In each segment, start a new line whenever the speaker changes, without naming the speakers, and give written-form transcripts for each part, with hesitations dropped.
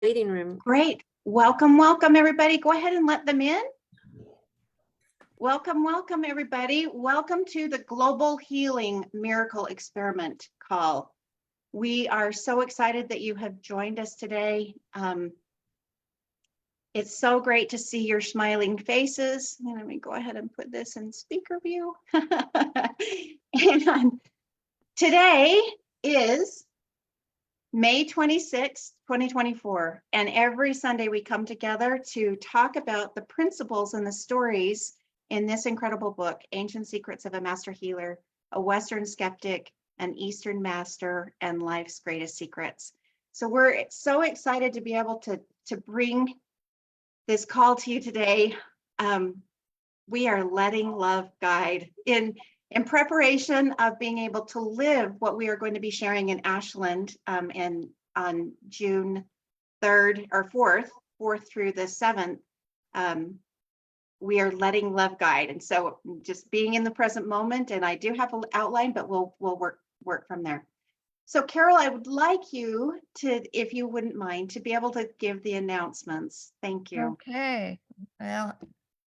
waiting room.
Great. Welcome, welcome, everybody. Go ahead and let them in. Welcome, welcome, everybody. Welcome to the Global Healing Miracle Experiment call. We are so excited that you have joined us today. It's so great to see your smiling faces. Let me go ahead and put this in speaker view. And today is May 26th, 2024, and every Sunday we come together to talk about the principles and the stories in this incredible book, Ancient Secrets of a Master Healer, a Western Skeptic, an Eastern Master, and Life's Greatest Secrets. So we're so excited to be able to bring this call to you today. We are letting love guide in preparation of being able to live what we are going to be sharing in Ashland on June 3rd or 4th through the 7th. We are letting love guide. And so just being in the present moment, and I do have an outline, but we'll work from there. So Carol, I would like you to, if you wouldn't mind, to be able to give the announcements. Thank you.
Okay. Well,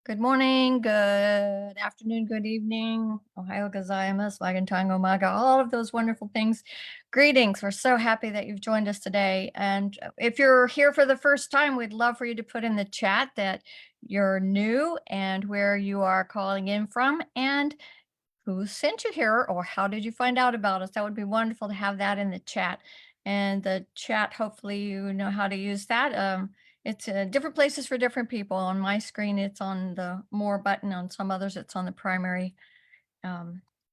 good morning, good afternoon, good evening, Ohio gozaimasu, wagen tango maga, all of those wonderful things. Greetings. We're so happy that you've joined us today. And if you're here for the first time, we'd love for you to put in the chat that you're new and where you are calling in from and who sent you here or how did you find out about us. That would be wonderful to have that in the chat. And the chat, hopefully you know how to use that. It's different places for different people. On my screen, it's on the more button. On some others, it's on the primary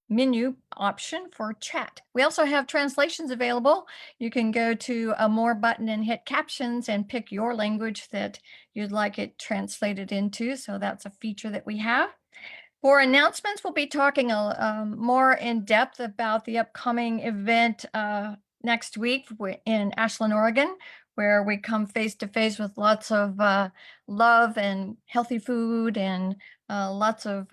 menu option for chat. We also have translations available. You can go to a more button and hit captions and pick your language that you'd like it translated into. So that's a feature that we have. For announcements, we'll be talking more in depth about the upcoming event next week in Ashland, Oregon, where we come face to face with lots of love and healthy food and lots of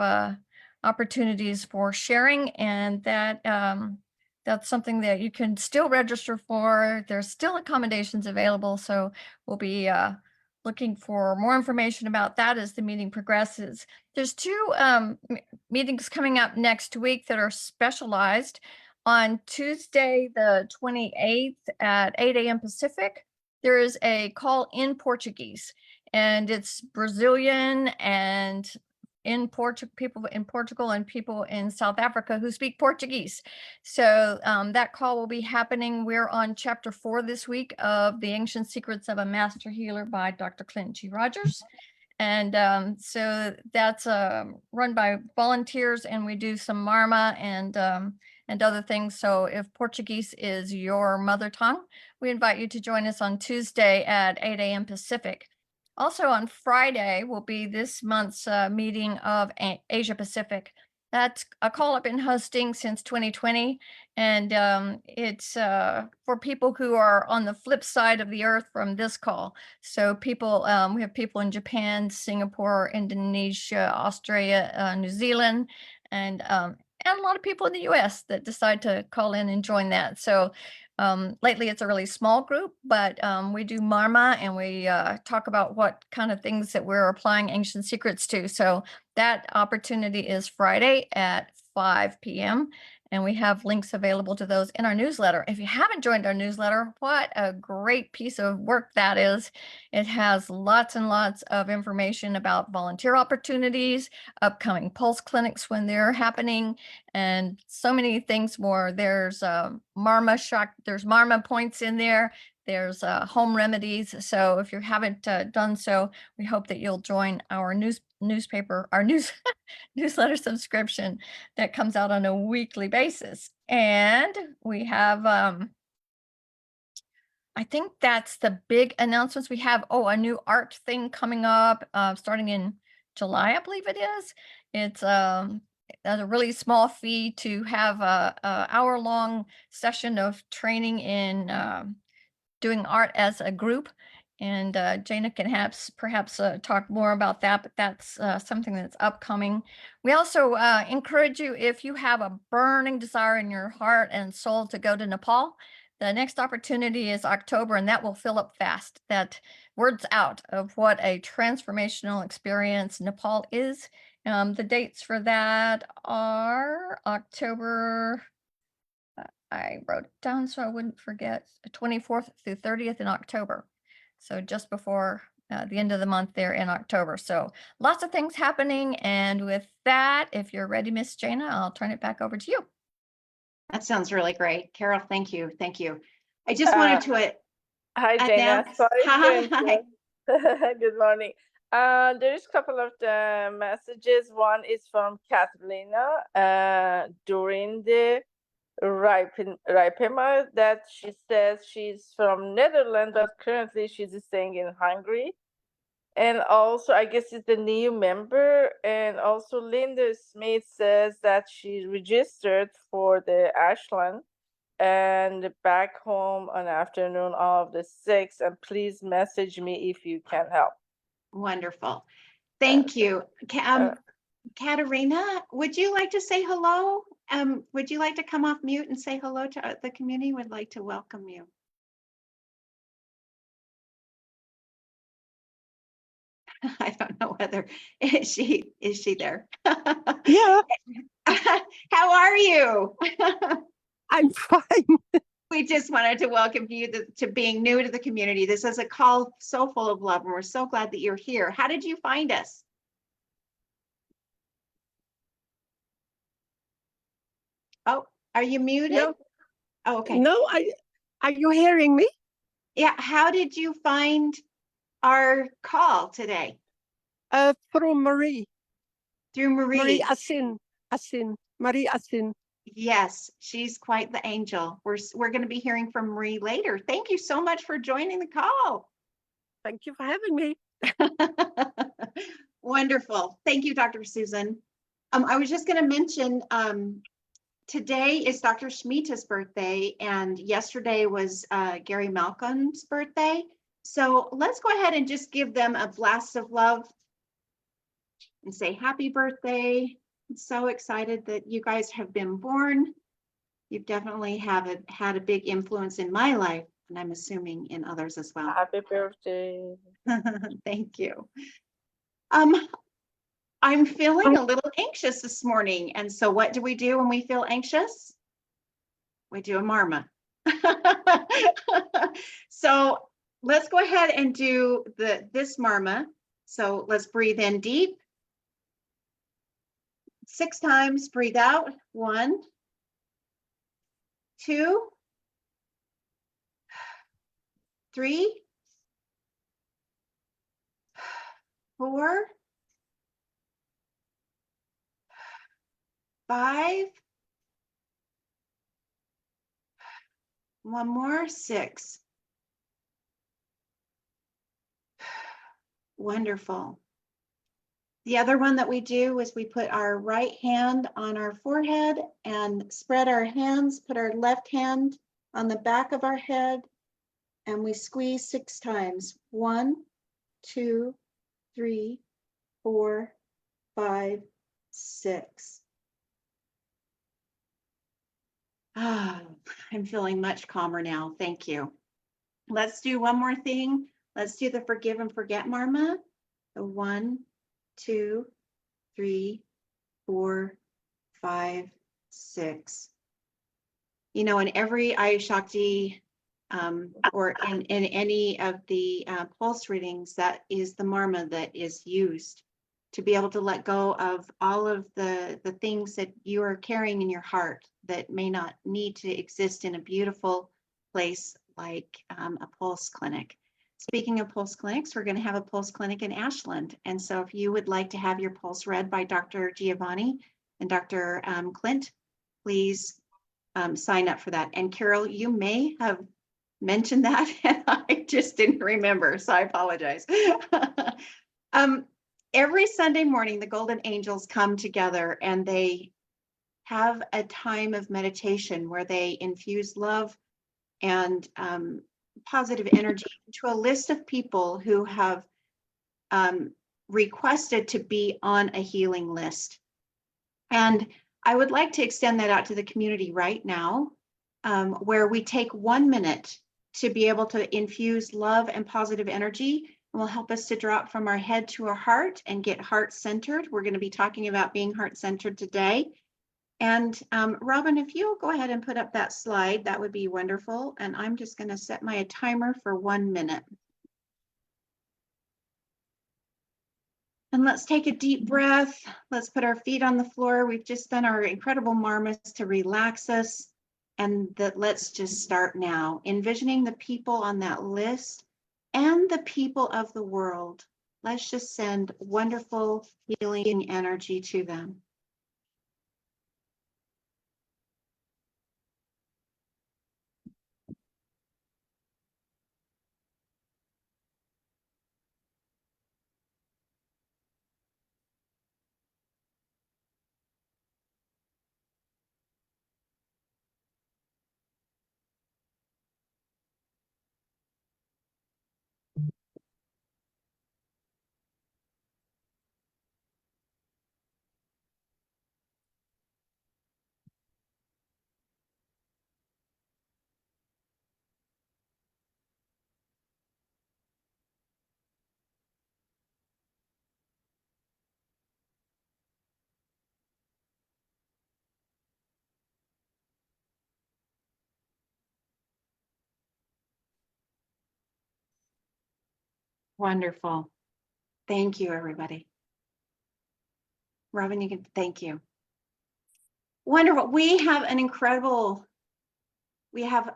opportunities for sharing. And that's something that you can still register for. There's still accommodations available. So we'll be looking for more information about that as the meeting progresses. There's two meetings coming up next week that are specialized. On Tuesday, the 28th at 8 a.m. Pacific, there is a call in Portuguese, and it's Brazilian and people in Portugal and people in South Africa who speak Portuguese. So that call will be happening. We're on chapter 4 this week of The Ancient Secrets of a Master Healer by Dr. Clinton G. Rogers. And so that's run by volunteers, and we do some Marma and other things. So if Portuguese is your mother tongue, we invite you to join us on Tuesday at 8 a.m. Pacific. Also on Friday will be this month's meeting of Asia Pacific. That's a call I've been hosting since 2020, and it's for people who are on the flip side of the earth from this call. So people, we have people in Japan, Singapore, Indonesia, Australia, New Zealand, and a lot of people in the US that decide to call in and join that. So lately it's a really small group, but we do Marma and we talk about what kind of things that we're applying ancient secrets to. So that opportunity is Friday at 5 p.m. And we have links available to those in our newsletter. If you haven't joined our newsletter, what a great piece of work that is. It has lots and lots of information about volunteer opportunities, upcoming pulse clinics when they're happening, and so many things more. There's there's Marma points in there. There's home remedies. So if you haven't done so, we hope that you'll join our newsletter subscription that comes out on a weekly basis. And we have, I think that's the big announcements we have. Oh, a new art thing coming up starting in July, I believe it is. It's at a really small fee to have a hour-long session of training in doing art as a group. And Jana can perhaps talk more about that, but that's something that's upcoming. We also encourage you, if you have a burning desire in your heart and soul to go to Nepal, The next opportunity is October, and that will fill up fast. That word's out of what a transformational experience Nepal is. The dates for that are October. I wrote it down so I wouldn't forget. 24th through 30th in October. So just before the end of the month there in October. So lots of things happening. And with that, if you're ready, Miss Jana, I'll turn it back over to you.
That sounds really great. Carol, thank you. Thank you. I just
Uh,
wanted to
Hi, Dana.
announce.
Sorry to
Hi.
interrupt. Good morning. There's a couple of messages. One is from Catalina during the Ripema that she says she's from Netherlands, but currently she's staying in Hungary. And also, I guess it's the new member. And also, Linda Smith says that she registered for the Ashland and back home on afternoon of the 6th. And please message me if you can help.
Wonderful. Thank you. Katerina, would you like to say hello? Would you like to come off mute and say hello to the community? Would like to welcome you. I don't know whether is she there?
Yeah,
How are you?
I'm fine.
We just wanted to welcome you to being new to the community. This is a call so full of love, and we're so glad that you're here. How did you find us? Oh, are you muted?
No,
Oh, okay.
no, are you hearing me?
Yeah. How did you find our call today?
Through Marie.
Through Marie.
Marie Asin.
Yes, she's quite the angel. We're going to be hearing from Marie later. Thank you so much for joining the call.
Thank you for having me.
Wonderful. Thank you, Dr. Susan. I was just going to mention today is Dr. Shmita's birthday, and yesterday was Gary Malcolm's birthday. So let's go ahead and just give them a blast of love and say happy birthday. I'm so excited that you guys have been born. You definitely have had a big influence in my life, and I'm assuming in others as well.
Happy birthday.
Thank you. I'm feeling a little anxious this morning. And so what do we do when we feel anxious? We do a marma. So let's go ahead and do this marma. So let's breathe in deep. 6 times, breathe out. 1, 2, 3, 4, 5, 1 more, 6. Wonderful. The other one that we do is we put our right hand on our forehead and spread our hands, put our left hand on the back of our head, and we squeeze 6 times. 1, 2, 3, 4, 5, 6. I'm feeling much calmer now. Thank you. Let's do one more thing. Let's do the forgive and forget marma. The 1, 2, 3, 4, 5, 6. You know, in every Ayush Shakti or in any of the pulse readings, that is the marma that is used to be able to let go of all of the things that you are carrying in your heart that may not need to exist in a beautiful place like a pulse clinic. Speaking of pulse clinics, we're going to have a pulse clinic in Ashland. And so if you would like to have your pulse read by Dr. Giovanni and Dr. Clint, please sign up for that. And Carol, you may have mentioned that and I just didn't remember, so I apologize. Every Sunday morning, the Golden Angels come together and they have a time of meditation where they infuse love and positive energy to a list of people who have requested to be on a healing list. And I would like to extend that out to the community right now. where we take 1 minute to be able to infuse love and positive energy. It will help us to drop from our head to our heart and get heart-centered. We're going to be talking about being heart-centered today. And Robin, if you'll go ahead and put up that slide, that would be wonderful. And I'm just going to set my timer for 1 minute. And let's take a deep breath. Let's put our feet on the floor. We've just done our incredible marmas to relax us. And let's just start now, envisioning the people on that list and the people of the world. Let's just send wonderful healing energy to them. Wonderful. Thank you, everybody. Robin, you can, thank you. Wonderful. We have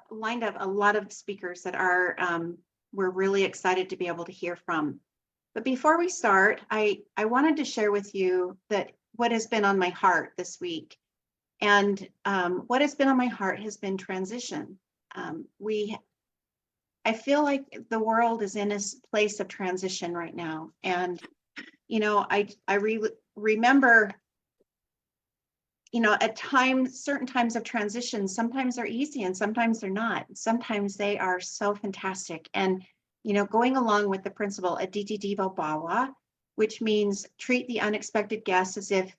lined up a lot of speakers that are, we're really excited to be able to hear from. But before we start, I wanted to share with you that what has been on my heart this week. And what has been on my heart has been transition. I feel like the world is in a place of transition right now. And, you know, I remember, you know, at times, certain times of transition, sometimes they're easy and sometimes they're not. Sometimes they are so fantastic. And, you know, going along with the principle Aditi Devo Bhava, which means treat the unexpected guest as if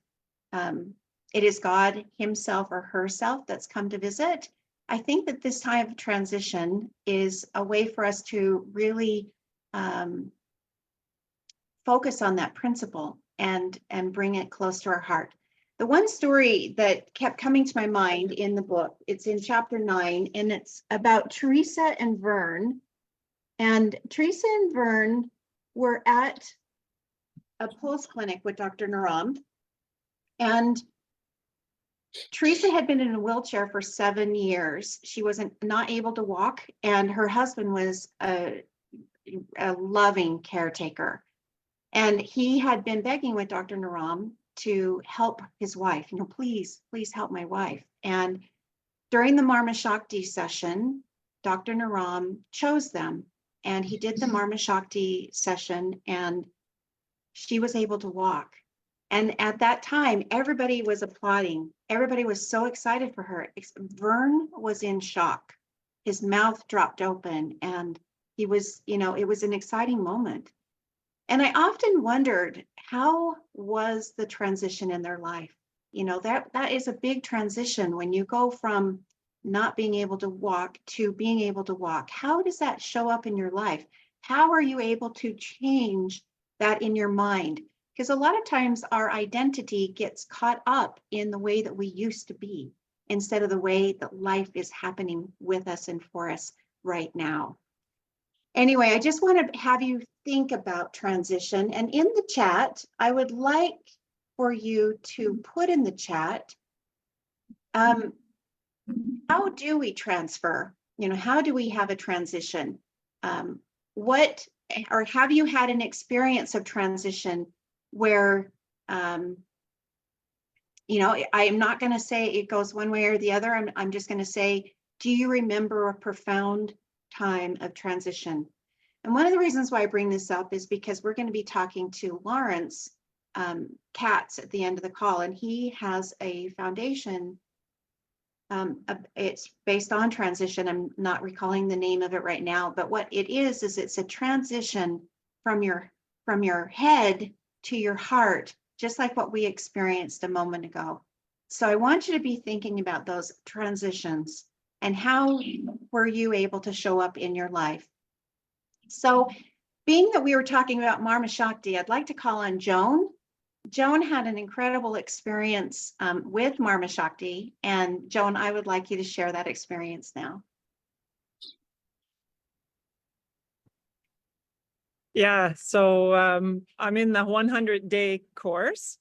it is God himself or herself that's come to visit. I think that this time of transition is a way for us to really focus on that principle and bring it close to our heart. The one story that kept coming to my mind in the book, it's in chapter 9, and it's about Teresa and Vern. And Teresa and Vern were at a pulse clinic with Dr. Naram. And Teresa had been in a wheelchair for 7 years. She wasn't not able to walk, and her husband was a loving caretaker. And he had been begging with Dr. Naram to help his wife, you know, please help my wife. And during the Marma Shakti session, Dr. Naram chose them, and he did the Marma Shakti session, and she was able to walk. And at that time, everybody was applauding. Everybody was so excited for her. Vern was in shock. His mouth dropped open, and he was, you know, it was an exciting moment. And I often wondered, how was the transition in their life? You know, that is a big transition when you go from not being able to walk to being able to walk. How does that show up in your life? How are you able to change that in your mind? Because a lot of times our identity gets caught up in the way that we used to be instead of the way that life is happening with us and for us right now. Anyway, I just want to have you think about transition. And in the chat, I would like for you to put in the chat, how do we transfer? You know, how do we have a transition? Or have you had an experience of transition where, you know, I am not going to say it goes one way or the other. I'm just going to say, do you remember a profound time of transition? And one of the reasons why I bring this up is because we're going to be talking to Lawrence Katz at the end of the call, and he has a foundation. It's based on transition. I'm not recalling the name of it right now, but what it is it's a transition from your head to your heart, just like what we experienced a moment ago. So I want you to be thinking about those transitions and how were you able to show up in your life? So being that we were talking about Marma Shakti, I'd like to call on Joan. Joan had an incredible experience with Marma Shakti, and Joan, I would like you to share that experience now.
Yeah, so I'm in the 100-day course,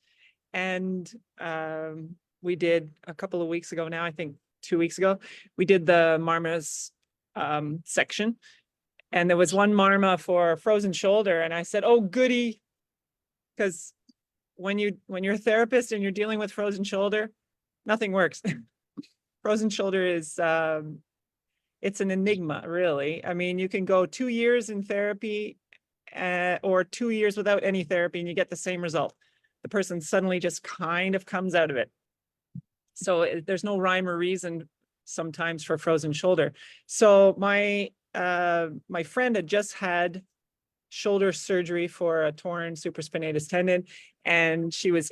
and we did a couple of weeks ago now, I think 2 weeks ago, we did the Marma's section, and there was one Marma for frozen shoulder, and I said, oh, goody, because when you're a therapist and you're dealing with frozen shoulder, nothing works. Frozen shoulder is it's an enigma, really. I mean, you can go 2 years in therapy or 2 years without any therapy and you get the same result. The person suddenly just kind of comes out of it. So there's no rhyme or reason sometimes for frozen shoulder. So my friend had just had shoulder surgery for a torn supraspinatus tendon, and she was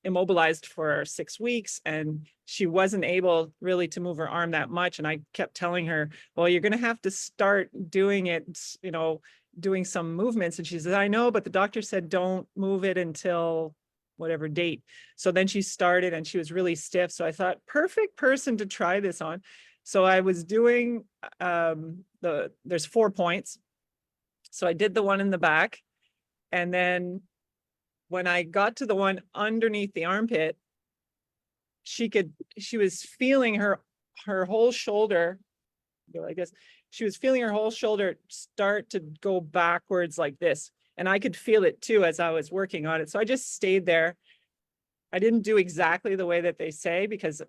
immobilized for 6 weeks, and she wasn't able really to move her arm that much. And I kept telling her, well, you're going to have to start doing it, you know, doing some movements. And she said, I know, but the doctor said don't move it until whatever date. So then she started, and she was really stiff. So I thought, perfect person to try this on. So I was doing there's 4 points. So I did the one in the back, and then when I got to the one underneath the armpit, she was feeling her whole shoulder, I guess, she was feeling her whole shoulder start to go backwards like this. And I could feel it too as I was working on it. So I just stayed there. I didn't do exactly the way that they say, because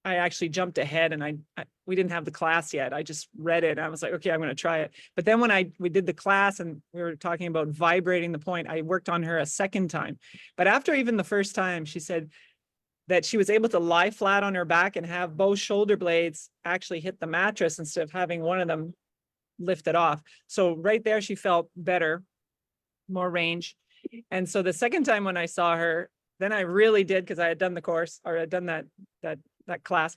I actually jumped ahead, and we didn't have the class yet. I just read it and I was like, okay, I'm going to try it. But then when we did the class and we were talking about vibrating the point, I worked on her a second time. But after even the first time, she said that she was able to lie flat on her back and have both shoulder blades actually hit the mattress instead of having one of them lifted off. So right there, she felt better, more range. And so the second time when I saw her, then I really did, because I had done the course, or I'd done that class.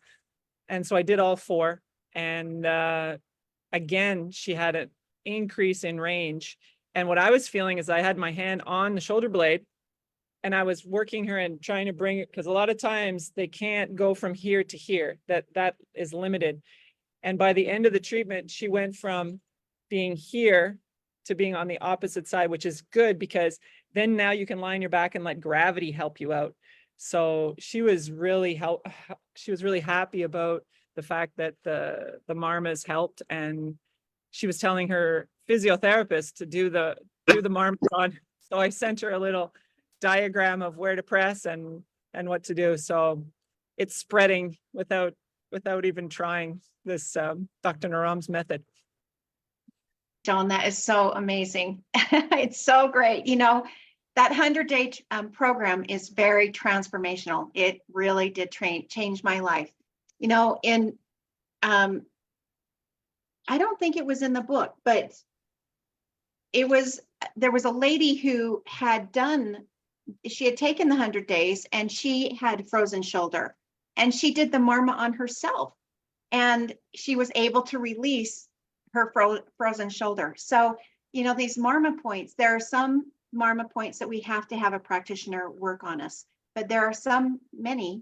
And so I did all 4. And again, she had an increase in range. And what I was feeling is I had my hand on the shoulder blade, and I was working her and trying to bring it, because a lot of times they can't go from here to here. That is limited. And by the end of the treatment, she went from being here to being on the opposite side, which is good, because then now you can lie on your back and let gravity help you out. So she was really happy about the fact that the Marmas helped, and she was telling her physiotherapist to do the Marmas on. So I sent her a little diagram of where to press and what to do. So it's spreading without even trying this Dr. Naram's method.
Joan, that is so amazing. It's so great. You know, that 100-day program is very transformational. It really did change my life. You know, I don't think it was in the book, but there was a lady who she had taken the 100 days, and she had frozen shoulder, and she did the Marma on herself, and she was able to release her frozen shoulder. So, you know, these Marma points, there are some Marma points that we have to have a practitioner work on us, but there are many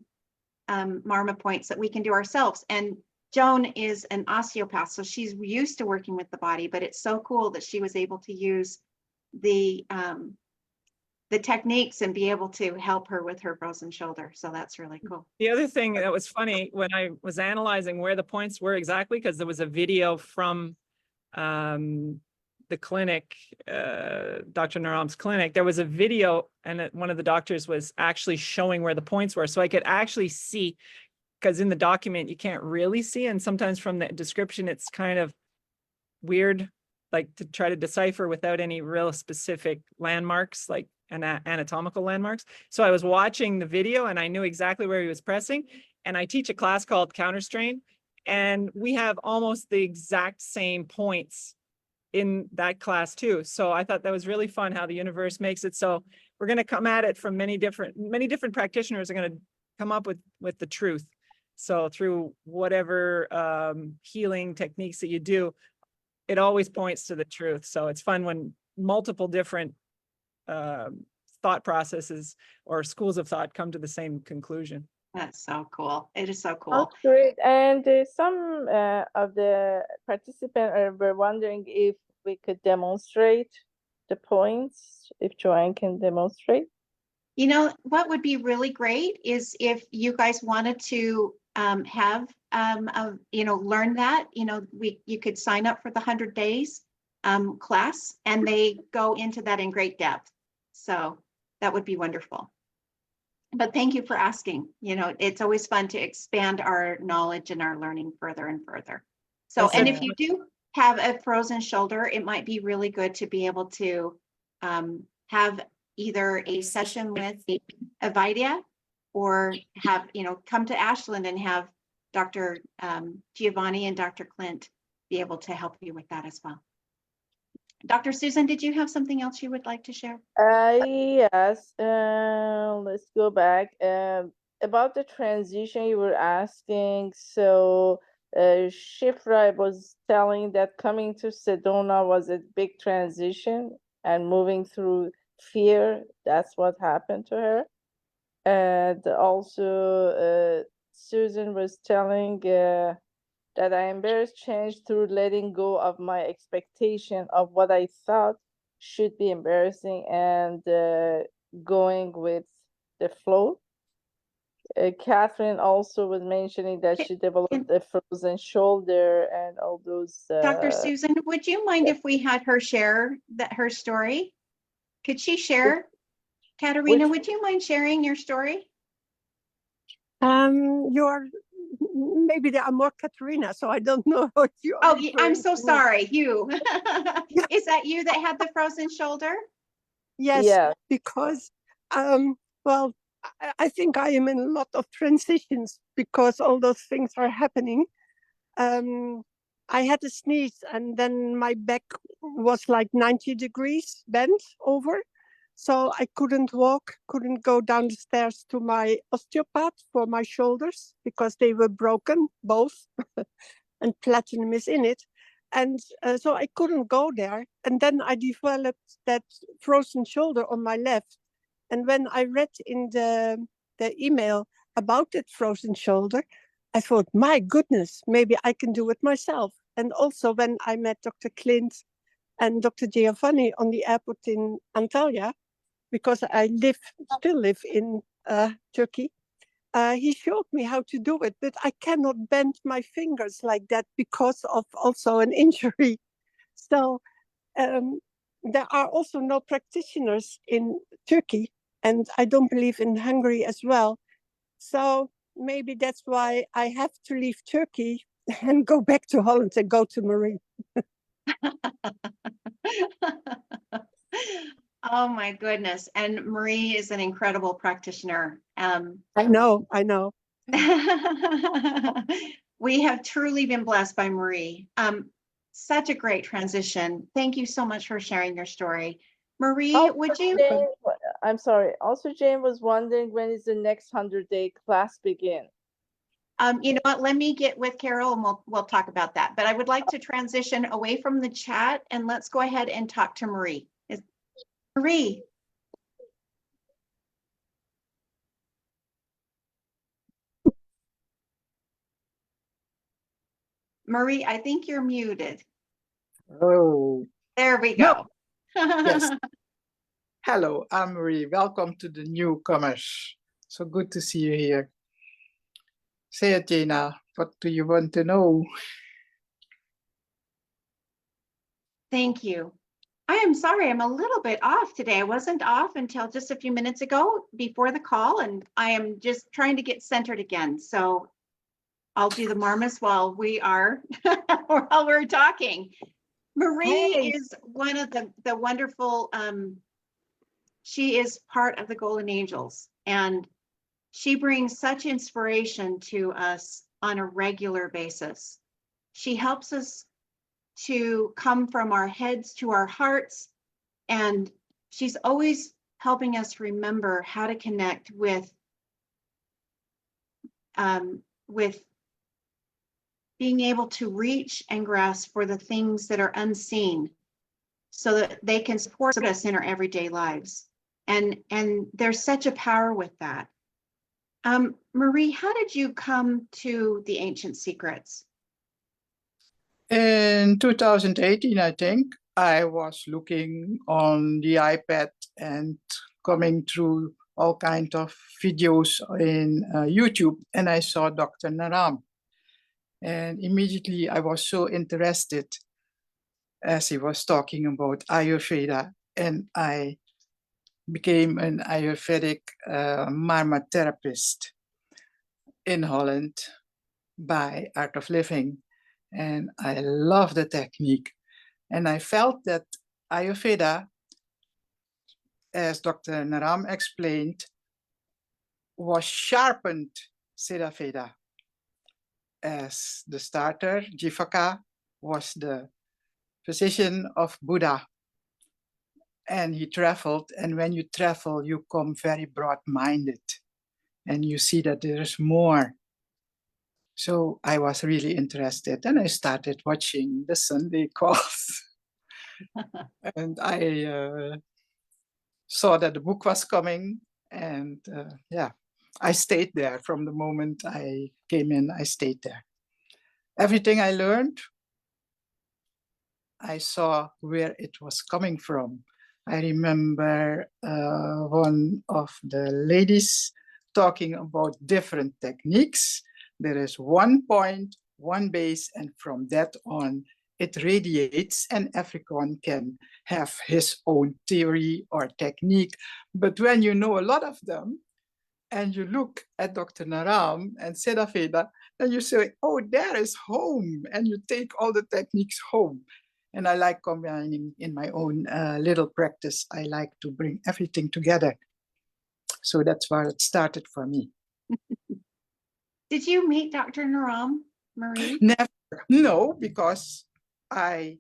Marma points that we can do ourselves. And Joan is an osteopath, so she's used to working with the body, but it's so cool that she was able to use the techniques and be able to help her with her frozen shoulder. So that's really cool.
The other thing that was funny when I was analyzing where the points were exactly, because there was a video from the clinic, Dr. Naram's clinic, there was a video, and one of the doctors was actually showing where the points were. So I could actually see, because in the document, you can't really see. And sometimes from the description, it's kind of weird, like to try to decipher without any real specific landmarks, like anatomical landmarks. So I was watching the video and I knew exactly where he was pressing. And I teach a class called Counterstrain, and we have almost the exact same points in that class too. So I thought that was really fun how the universe makes it. So we're going to come at it from many different practitioners are going to come up with the truth. So through whatever healing techniques that you do, it always points to the truth. So it's fun when multiple different thought processes or schools of thought come to the same conclusion.
That's so cool. It is so
Oh,
cool.
great. And some of the participants were wondering if we could demonstrate the points, if Joanne can demonstrate.
You know, what would be really great is if you guys wanted to have, learn that, you could sign up for the 100 days class, and they go into that in great depth. So that would be wonderful. But thank you for asking. It's always fun to expand our knowledge and our learning further and further. So,
That's
and
it.
if you do have a frozen shoulder, it might be really good to be able to have either a session with Avidia or have, come to Ashland and have Dr. Giovanni and Dr. Clint be able to help you with that as well. Dr. Susan, did you have something else you would like to share?
Yes, let's go back. About the transition you were asking. So, Shifra was telling that coming to Sedona was a big transition and moving through fear. That's what happened to her. And also, Susan was telling that I embraced change through letting go of my expectation of what I thought should be embarrassing and going with the flow. Catherine also was mentioning that she developed a frozen shoulder and all those.
Dr. Susan, would you mind if we had her share her story? Could she share? Katerina, would you mind sharing your story?
Maybe there are more Katerina, so I don't know what you are.
Oh, I'm
referring
so
to.
sorry. You. Is that you that had the frozen shoulder?
Yes,
Yeah.
because well, I think I am in a lot of transitions because all those things are happening. I had a sneeze and then my back was like 90 degrees bent over. So I couldn't walk, couldn't go down the stairs to my osteopath for my shoulders because they were broken, both, and platinum is in it. And so I couldn't go there. And then I developed that frozen shoulder on my left. And when I read in the email about that frozen shoulder, I thought, my goodness, maybe I can do it myself. And also when I met Dr. Clint and Dr. Giovanni on the airport in Antalya, because I still live in Turkey, he showed me how to do it, but I cannot bend my fingers like that because of also an injury. So there are also no practitioners in Turkey, and I don't believe in Hungary as well. So maybe that's why I have to leave Turkey and go back to Holland and go to Marie.
Oh my goodness. And Marie is an incredible practitioner.
I know.
We have truly been blessed by Marie. Such a great transition. Thank you so much for sharing your story. Marie,
Also,
would you?
Jane, I'm sorry. Also, Jane was wondering when is the next 100-day class begin?
You know what? Let me get with Carol and we'll talk about that. But I would like to transition away from the chat and let's go ahead and talk to Marie. Marie. Marie, I think you're muted.
Oh,
There we go.
yes. Hello, Anne-Marie. Welcome to the newcomers. So good to see you here. Say it, Jana. What do you want to know?
Thank you. I am sorry, I'm a little bit off today. I wasn't off until just a few minutes ago before the call, and I am just trying to get centered again. So I'll do the marmas while we're talking. Marie is one of the wonderful, she is part of the Golden Angels, and she brings such inspiration to us on a regular basis. She helps us to come from our heads to our hearts, and she's always helping us remember how to connect with with being able to reach and grasp for the things that are unseen so that they can support us in our everyday lives. And there's such a power with that. Marie, how did you come to the Ancient Secrets?
In 2018, I think, I was looking on the iPad and coming through all kinds of videos in YouTube, and I saw Dr. Naram. And immediately I was so interested as he was talking about Ayurveda, and I became an Ayurvedic Marma therapist in Holland by Art of Living. And I love the technique. And I felt that Ayurveda, as Dr. Naram explained, was sharpened Siddha Veda. As the starter, Jivaka was the physician of Buddha. And he traveled, and when you travel, you come very broad-minded, and you see that there is more. So I was really interested, and I started watching the Sunday calls. And I saw that the book was coming, and yeah, I stayed there from the moment I came in. I stayed there. Everything I learned, I saw where it was coming from. I remember one of the ladies talking about different techniques. There is one point, one base, and from that on, it radiates, and everyone can have his own theory or technique. But when you know a lot of them, and you look at Dr. Naram and Siddha Veda, then you say, oh, there is home, and you take all the techniques home. And I like combining in my own little practice. I like to bring everything together. So that's where it started for me.
Did you meet Dr. Naram, Marie?
Never, no, because I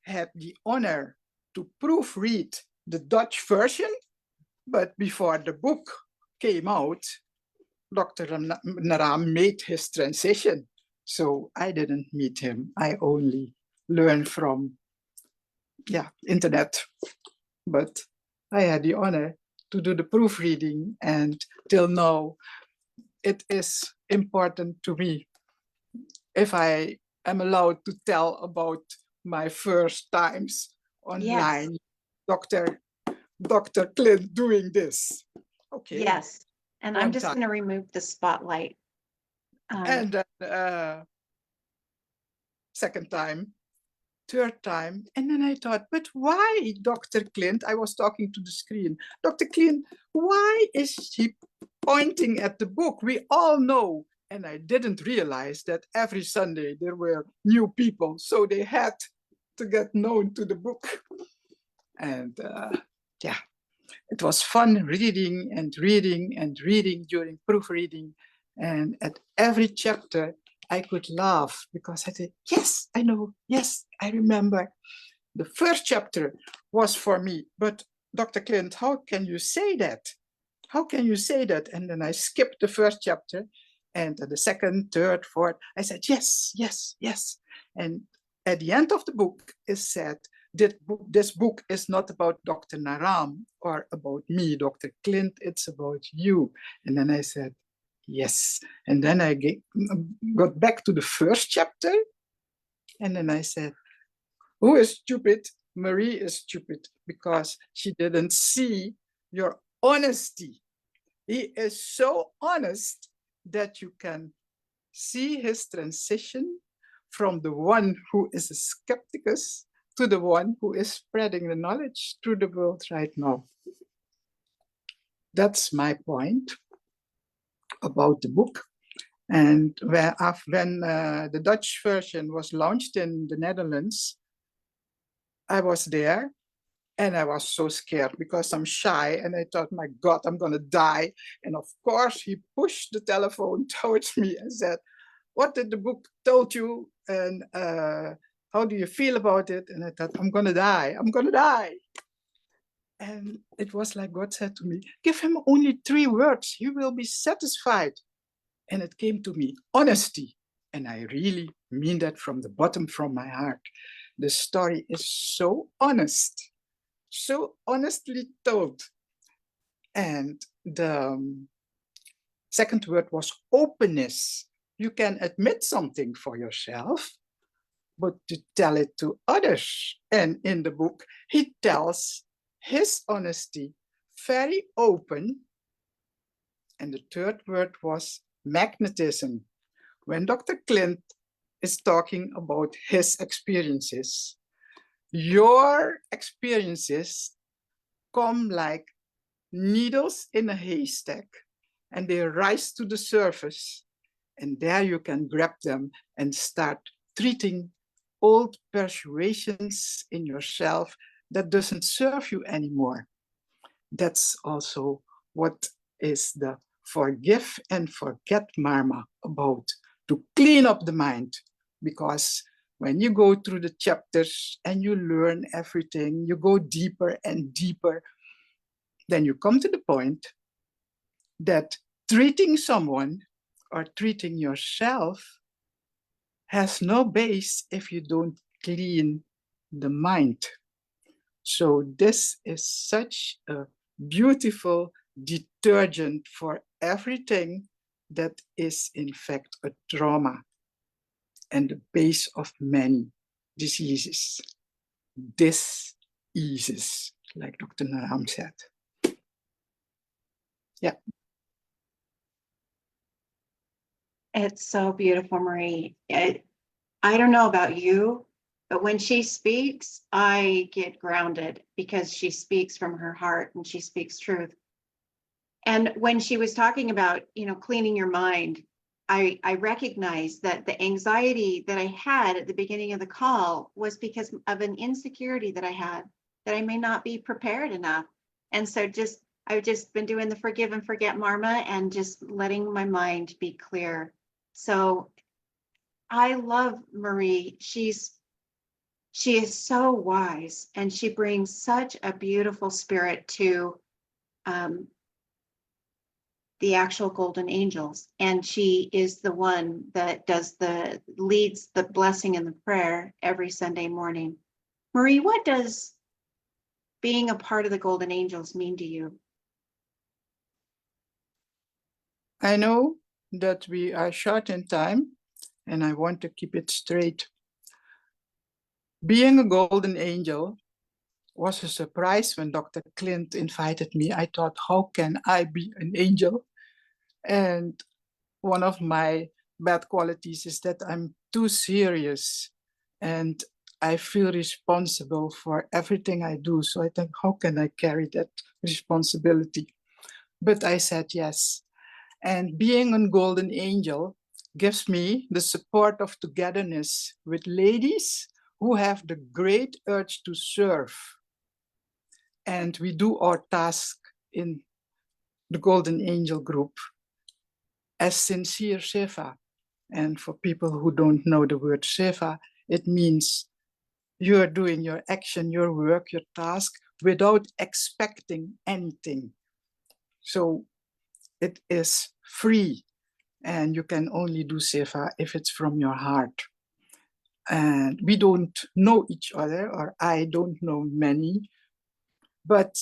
had the honor to proofread the Dutch version, but before the book came out, Dr. Naram made his transition. So I didn't meet him. I only learned from internet. But I had the honor to do the proofreading, and till now, it is important to me. If I am allowed to tell about my first times online,
Yes.
Dr. Clint doing this. Okay.
Yes. And I'm
One
just
time.
going to remove the spotlight.
And then second time, third time. And then I thought, but why, Dr. Clint? I was talking to the screen. Dr. Clint, why is she pointing at the book? We all know. And I didn't realize that every Sunday there were new people. So they had to get known to the book. And yeah, it was fun reading and reading and reading during proofreading. And at every chapter, I could laugh because I said, yes, I know. Yes, I remember. The first chapter was for me. But Dr. Clint, how can you say that? How can you say that? And then I skipped the first chapter, and the second, third, fourth, I said, yes, yes, yes. And at the end of the book is said, this book is not about Dr. Naram or about me, Dr. Clint, it's about you. And then I said, yes. And then I got back to the first chapter. And then I said, who is stupid? Marie is stupid because she didn't see your honesty. He is so honest that you can see his transition from the one who is a skepticus to the one who is spreading the knowledge through the world right now. That's my point about the book. And when the Dutch version was launched in the Netherlands, I was there and I was so scared because I'm shy and I thought, my God, I'm gonna die. And of course, he pushed the telephone towards me and said, what did the book told you? And how do you feel about it? And I thought, I'm gonna die, I'm gonna die. And it was like God said to me, give him only 3 words, he will be satisfied. And it came to me, honesty. And I really mean that from the bottom from my heart. The story is so honest, so honestly told. And the second word was openness. You can admit something for yourself, but to tell it to others. And in the book, he tells his honesty very open. And the third word was magnetism. When Dr. Clint is talking about his experiences, your experiences come like needles in a haystack, and they rise to the surface. And there you can grab them and start treating old persuasions in yourself that doesn't serve you anymore. That's also what is the forgive and forget Marma about, to clean up the mind. Because when you go through the chapters and you learn everything, you go deeper and deeper, then you come to the point that treating someone or treating yourself has no base if you don't clean the mind. So this is such a beautiful detergent for everything that is in fact a trauma and the base of many diseases. Diseases, like Dr. Naram said. Yeah.
It's so beautiful, Marie. I don't know about you, but when she speaks, I get grounded because she speaks from her heart and she speaks truth. And when she was talking about, cleaning your mind, I recognized that the anxiety that I had at the beginning of the call was because of an insecurity that I had, that I may not be prepared enough. And so I've just been doing the forgive and forget Marma and just letting my mind be clear. So I love Marie. She is so wise, and she brings such a beautiful spirit to the actual golden angels. And she is the one that leads the blessing and the prayer every Sunday morning. Marie, what does being a part of the golden angels mean to you?
I know that we are short in time, and I want to keep it straight. Being a golden angel was a surprise when Dr. Clint invited me. I thought, how can I be an angel? And one of my bad qualities is that I'm too serious and I feel responsible for everything I do. So I think, how can I carry that responsibility? But I said yes. And being a golden angel gives me the support of togetherness with ladies who have the great urge to serve. And we do our task in the Golden Angel group as sincere seva. And for people who don't know the word seva, it means you're doing your action, your work, your task without expecting anything. So it is free, and you can only do seva if it's from your heart. And we don't know each other, or I don't know many, but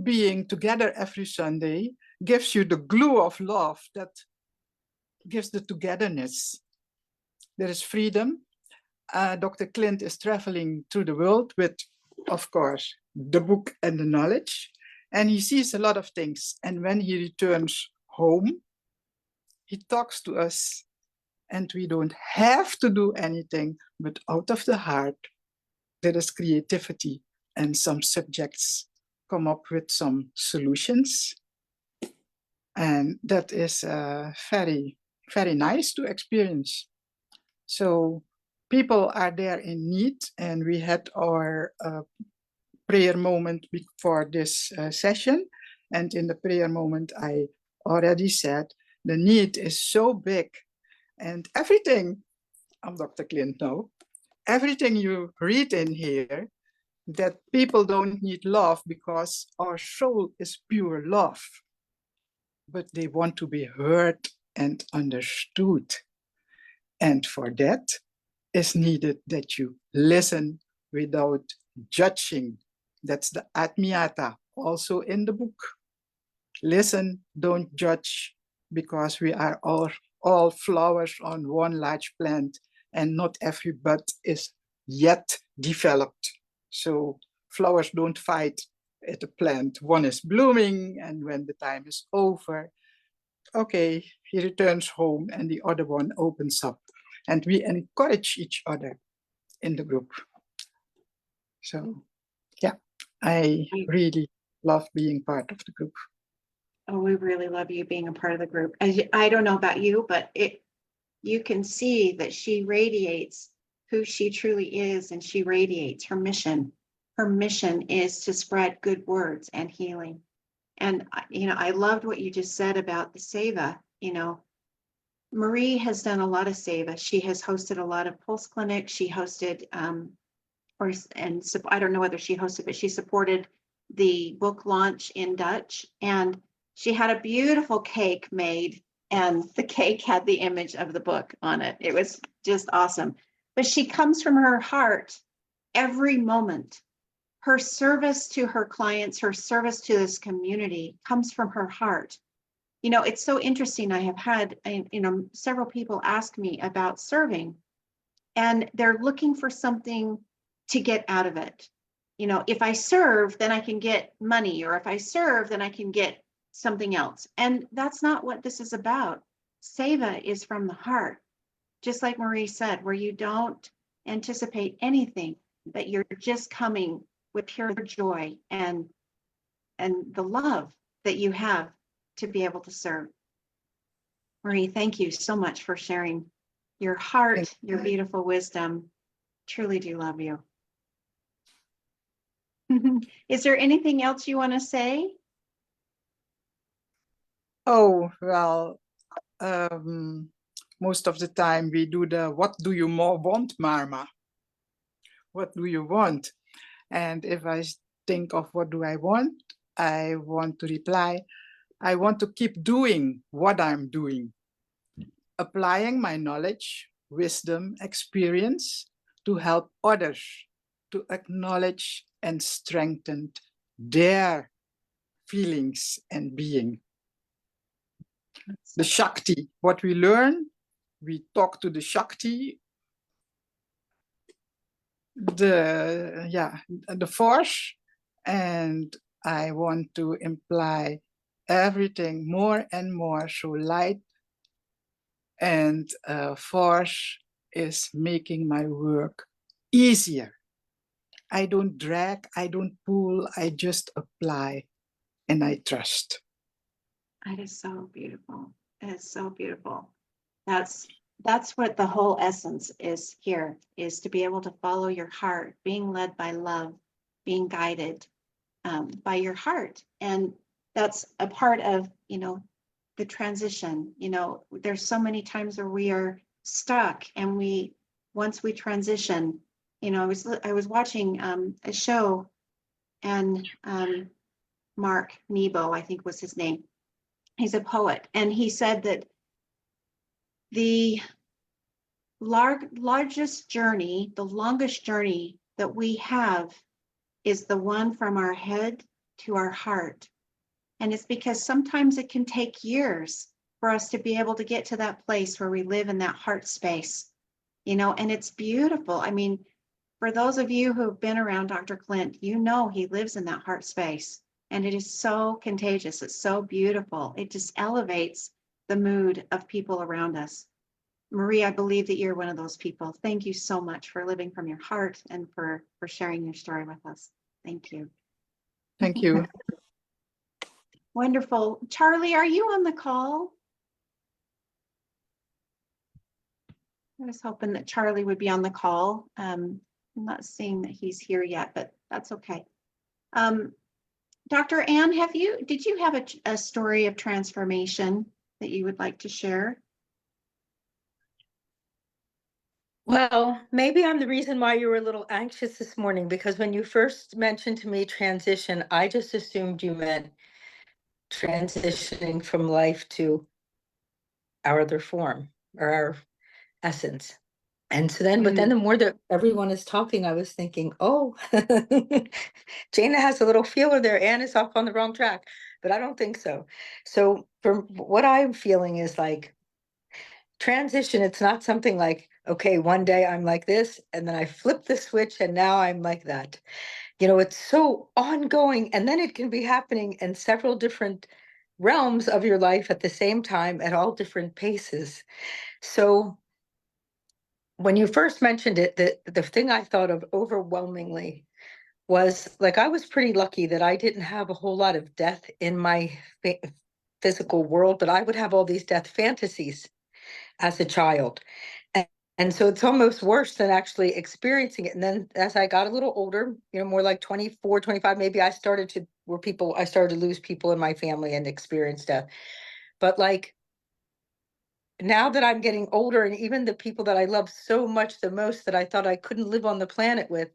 being together every Sunday gives you the glue of love that gives the togetherness. There is freedom. Dr. Clint is traveling through the world with, of course, the book and the knowledge, and he sees a lot of things. And when he returns home, he talks to us, and we don't have to do anything, but out of the heart, there is creativity, and some subjects come up with some solutions. And that is very, very nice to experience. So people are there in need, and we had our prayer moment before this session. And in the prayer moment, I already said, the need is so big, and everything, I'm Dr. Clint now, everything you read in here, that people don't need love because our soul is pure love, but they want to be heard and understood. And for that is needed that you listen without judging. That's the Atmiyata, also in the book. Listen, don't judge, because we are all flowers on one large plant, and not every bud is yet developed. So flowers don't fight at a plant. One is blooming, and when the time is over, okay, he returns home and the other one opens up. And we encourage each other in the group. So yeah, I really love being part of the group.
Oh, we really love you being a part of the group. I don't know about you, but you can see that she radiates who she truly is, and she radiates her mission. Her mission is to spread good words and healing. And, I loved what you just said about the Seva. Marie has done a lot of Seva. She has hosted a lot of Pulse clinics. She hosted, I don't know whether she hosted, but she supported the book launch in Dutch. And she had a beautiful cake made, and the cake had the image of the book on it. It was just awesome. But she comes from her heart every moment. Her service to her clients, her service to this community comes from her heart. It's so interesting. I have had, several people ask me about serving, and they're looking for something to get out of it. If I serve, then I can get money, or if I serve, then I can get something else. And that's not what this is about. Seva is from the heart, just like Marie said, where you don't anticipate anything, but you're just coming with pure joy and the love that you have to be able to serve. Marie, thank you so much for sharing your heart, your beautiful wisdom. Truly do love you. Is there anything else you want to say?
Oh, well, most of the time we do the what do you more want, Marma? What do you want? And if I think of what do I want to reply, I want to keep doing what I'm doing, applying my knowledge, wisdom, experience to help others to acknowledge and strengthen their feelings and being. The Shakti, what we learn, we talk to the Shakti, the force, and I want to imply everything more and more. So light and force is making my work easier. I don't drag, I don't pull, I just apply and I trust.
That is so beautiful. That is so beautiful. That's what the whole essence is here, is to be able to follow your heart, being led by love, being guided by your heart. And that's a part of, the transition. There's so many times where we are stuck, and once we transition, I was watching a show, and Mark Nebo, I think was his name. He's a poet, and he said that the largest journey, the longest journey that we have is the one from our head to our heart. And it's because sometimes it can take years for us to be able to get to that place where we live in that heart space, and it's beautiful. I mean, for those of you who've been around Dr. Clint, he lives in that heart space, and it is so contagious. It's so beautiful. It just elevates the mood of people around us. Marie, I believe that you're one of those people. Thank you so much for living from your heart and for sharing your story with us. Thank you.
Thank you.
Wonderful. Charlie, are you on the call? I was hoping that Charlie would be on the call. I'm not seeing that he's here yet, but that's okay. Dr. Ann, did you have a story of transformation that you would like to share?
Well, maybe I'm the reason why you were a little anxious this morning, because when you first mentioned to me transition, I just assumed you meant transitioning from life to our other form or our essence. And so then, but then the more that everyone is talking, I was thinking, oh, Jana has a little feeler there. Anne is off on the wrong track, but I don't think so. So from what I'm feeling is like transition. It's not something like, okay, one day I'm like this, and then I flip the switch and now I'm like that. You know, it's so ongoing, and then it can be happening in several different realms of your life at the same time at all different paces. So when you first mentioned it, the thing I thought of overwhelmingly was like I was pretty lucky that I didn't have a whole lot of death in my physical world, but I would have all these death fantasies as a child. And so it's almost worse than actually experiencing it. And then as I got a little older, you know, more like 24, 25, maybe I started to lose people in my family and experience death. But like now that I'm getting older, and even the people that I love so much the most that I thought I couldn't live on the planet with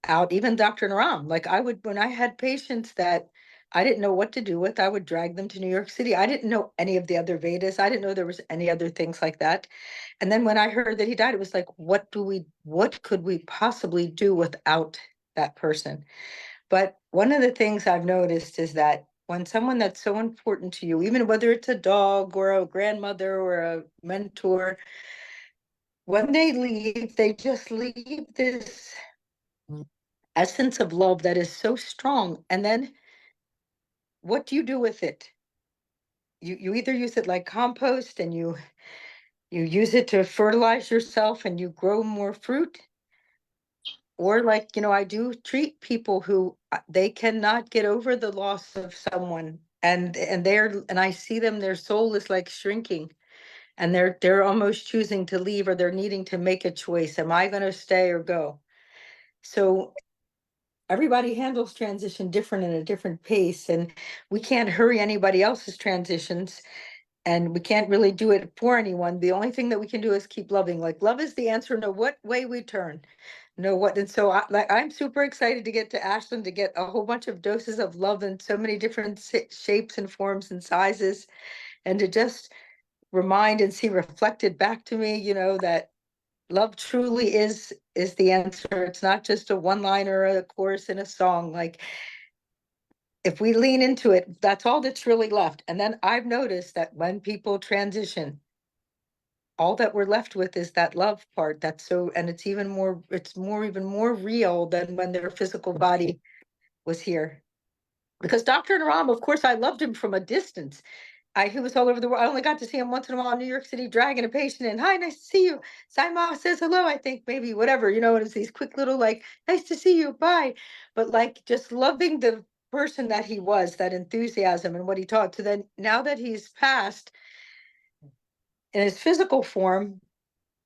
out, even Dr. Naram, like I would, when I had patients that I didn't know what to do with, I would drag them to New York City. I didn't know any of the other Vedas. I didn't know there was any other things like that. And then when I heard that he died, it was like, what could we possibly do without that person? But one of the things I've noticed is that when someone that's so important to you, even whether it's a dog or a grandmother or a mentor, when they leave, they just leave this essence of love that is so strong. And then what do you do with it? You either use it like compost and you use it to fertilize yourself and you grow more fruit, or like, you know, I do treat people who they cannot get over the loss of someone, and I see them, their soul is like shrinking, and they're almost choosing to leave, or they're needing to make a choice. Am I going to stay or go? So everybody handles transition different in a different pace, and we can't hurry anybody else's transitions, and we can't really do it for anyone. The only thing that we can do is keep loving. Like love is the answer no what way we turn. No what. And so I'm super excited to get to Ashland to get a whole bunch of doses of love in so many different shapes and forms and sizes, and to just remind and see reflected back to me, you know, that love truly is the answer. It's not just a one liner or a chorus in a song. Like if we lean into it, that's all that's really left. And then I've noticed that when people transition, all that we're left with is that love part. That's so, and it's even more real than when their physical body was here. Because Dr. Naram, of course, I loved him from a distance. He was all over the world. I only got to see him once in a while in New York City, dragging a patient in. Hi, nice to see you. Saima says hello, I think, maybe, whatever, you know, and it's these quick little, like, nice to see you, bye. But like, just loving the person that he was, that enthusiasm and what he taught. So then now that he's passed in his physical form,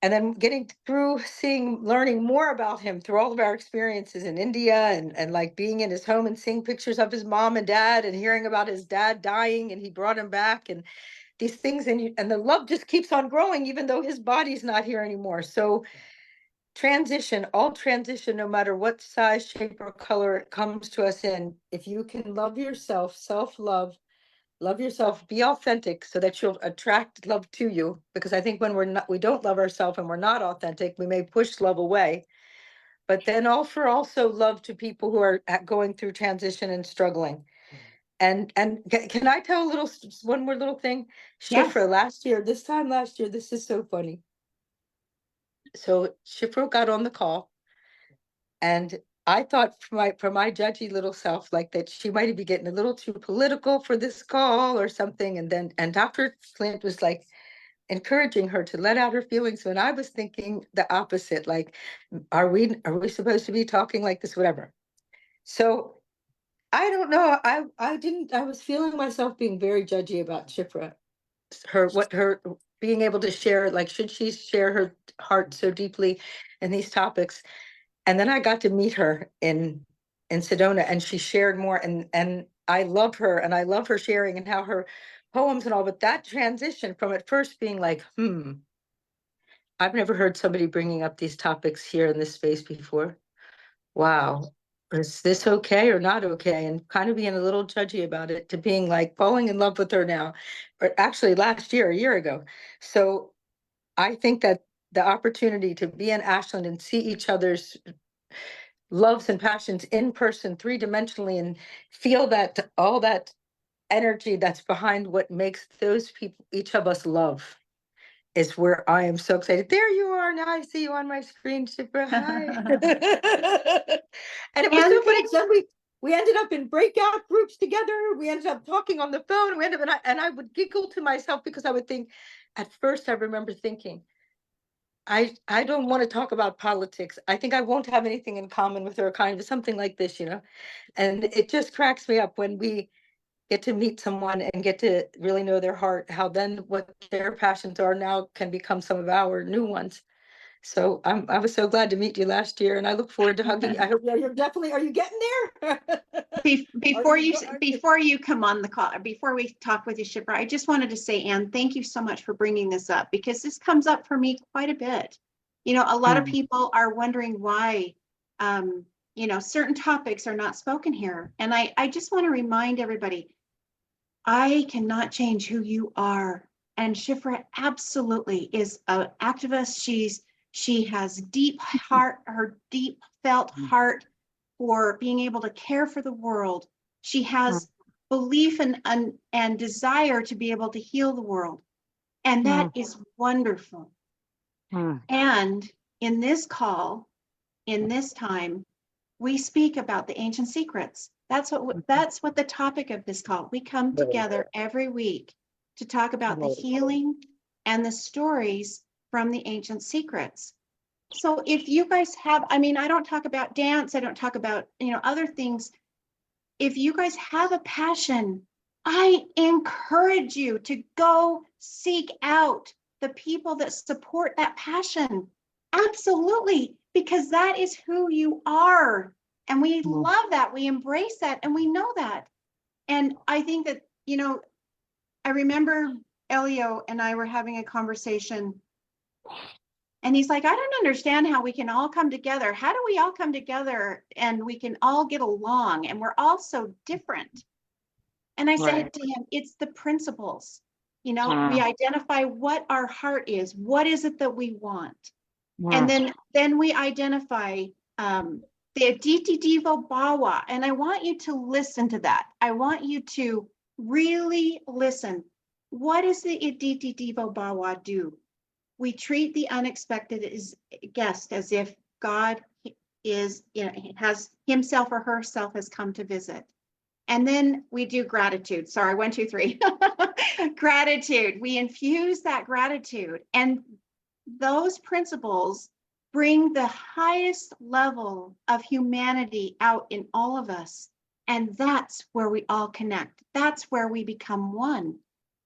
and then getting through learning more about him through all of our experiences in India, and like being in his home and seeing pictures of his mom and dad and hearing about his dad dying and he brought him back, and these things, and the love just keeps on growing even though his body's not here anymore. So all transition, no matter what size, shape, or color it comes to us in, if you can love yourself, self-love, love yourself, be authentic so that you'll attract love to you. Because I think when we don't love ourselves and we're not authentic, we may push love away. But then offer also love to people who are going through transition and struggling. And can I tell one more little thing?
Yes.
Shifra, this time last year, this is so funny. So Shifra got on the call, and I thought for my judgy little self, like that she might be getting a little too political for this call or something. And Dr. Clint was like encouraging her to let out her feelings. And I was thinking the opposite, like, are we supposed to be talking like this, whatever. So I don't know. I was feeling myself being very judgy about Shifra, her being able to share, like, should she share her heart so deeply in these topics? And then I got to meet her in Sedona, and she shared more, and I love her, and I love her sharing and how her poems and all, but that transition from at first being like, I've never heard somebody bringing up these topics here in this space before. Wow. is this okay or not okay? And kind of being a little judgy about it, to being like falling in love with her now, or actually last year, a year ago. So I think that the opportunity to be in Ashland and see each other's loves and passions in person, three-dimensionally, and feel that all that energy that's behind what makes those people, each of us, love, is where I am so excited. There you are. Now I see you on my screen, Shipra. Hi. And it was
And
so funny. Then we ended up in breakout groups together. We ended up talking on the phone. We ended up, and I would giggle to myself because I would think, at first I remember thinking, I don't want to talk about politics. I think I won't have anything in common with her, kind of something like this, you know. And it just cracks me up when we get to meet someone and get to really know their heart, how then what their passions are now can become some of our new ones. So I was so glad to meet you last year, and I look forward to hugging. I hope you're definitely, are you getting there?
Before you come on the call, before we talk with you, Shipra, I just wanted to say, Anne, thank you so much for bringing this up, because this comes up for me quite a bit. You know, a lot of people are wondering why, you know, certain topics are not spoken here. And I just want to remind everybody, I cannot change who you are. And Shipra absolutely is an activist. She has deep heart, her deep felt heart for being able to care for the world. She has belief and desire to be able to heal the world. And that is wonderful. And in this call, in this time, we speak about the ancient secrets. That's what the topic of this call. We come together every week to talk about the healing and the stories from the ancient secrets. So if you guys have, I mean, I don't talk about dance, I don't talk about, you know, other things. If you guys have a passion, I encourage you to go seek out the people that support that passion. Absolutely, because that is who you are. And we love that, we embrace that, and we know that. And I think that, you know, I remember Elio and I were having a conversation, and he's like, I don't understand how we can all come together. How do we all come together and we can all get along, and we're all so different? And I said to him, it's the principles. You know, we identify what our heart is. What is it that we want? And then we identify the Aditi Devo Bhawa. And I want you to listen to that. I want you to really listen. What does the Aditi Devo Bhawa do? We treat the unexpected guest as if God is, you know, has himself or herself has come to visit. And then we do gratitude. Sorry, 1, 2, 3. Gratitude. We infuse that gratitude. And those principles bring the highest level of humanity out in all of us. And that's where we all connect. That's where we become one.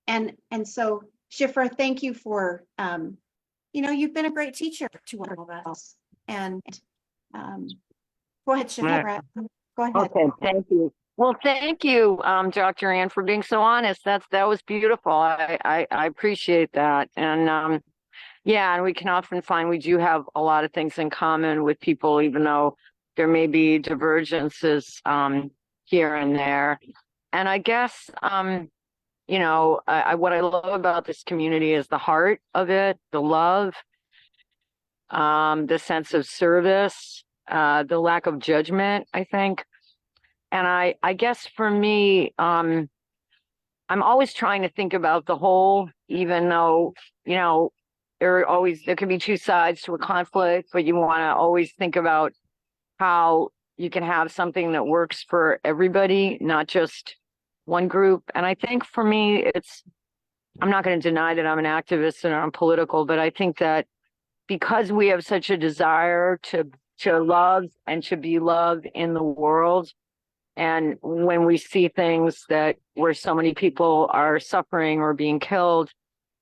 And so, Shipra, thank you for, you know, you've been a great teacher to all of us. And go ahead, Shipra. Go ahead.
Okay, thank you. Well, thank you, Dr. Ann, for being so honest. That was beautiful. I appreciate that. And yeah, and we can often find we do have a lot of things in common with people, even though there may be divergences here and there. And I guess, you know, what I love about this community is the heart of it, the love, the sense of service, the lack of judgment, I think. And I guess for me, I'm always trying to think about the whole, even though, you know, there can be two sides to a conflict, but you want to always think about how you can have something that works for everybody, not just one group. And I think for me, I'm not going to deny that I'm an activist and I'm political, but I think that because we have such a desire to love and to be loved in the world, and when we see things where so many people are suffering or being killed,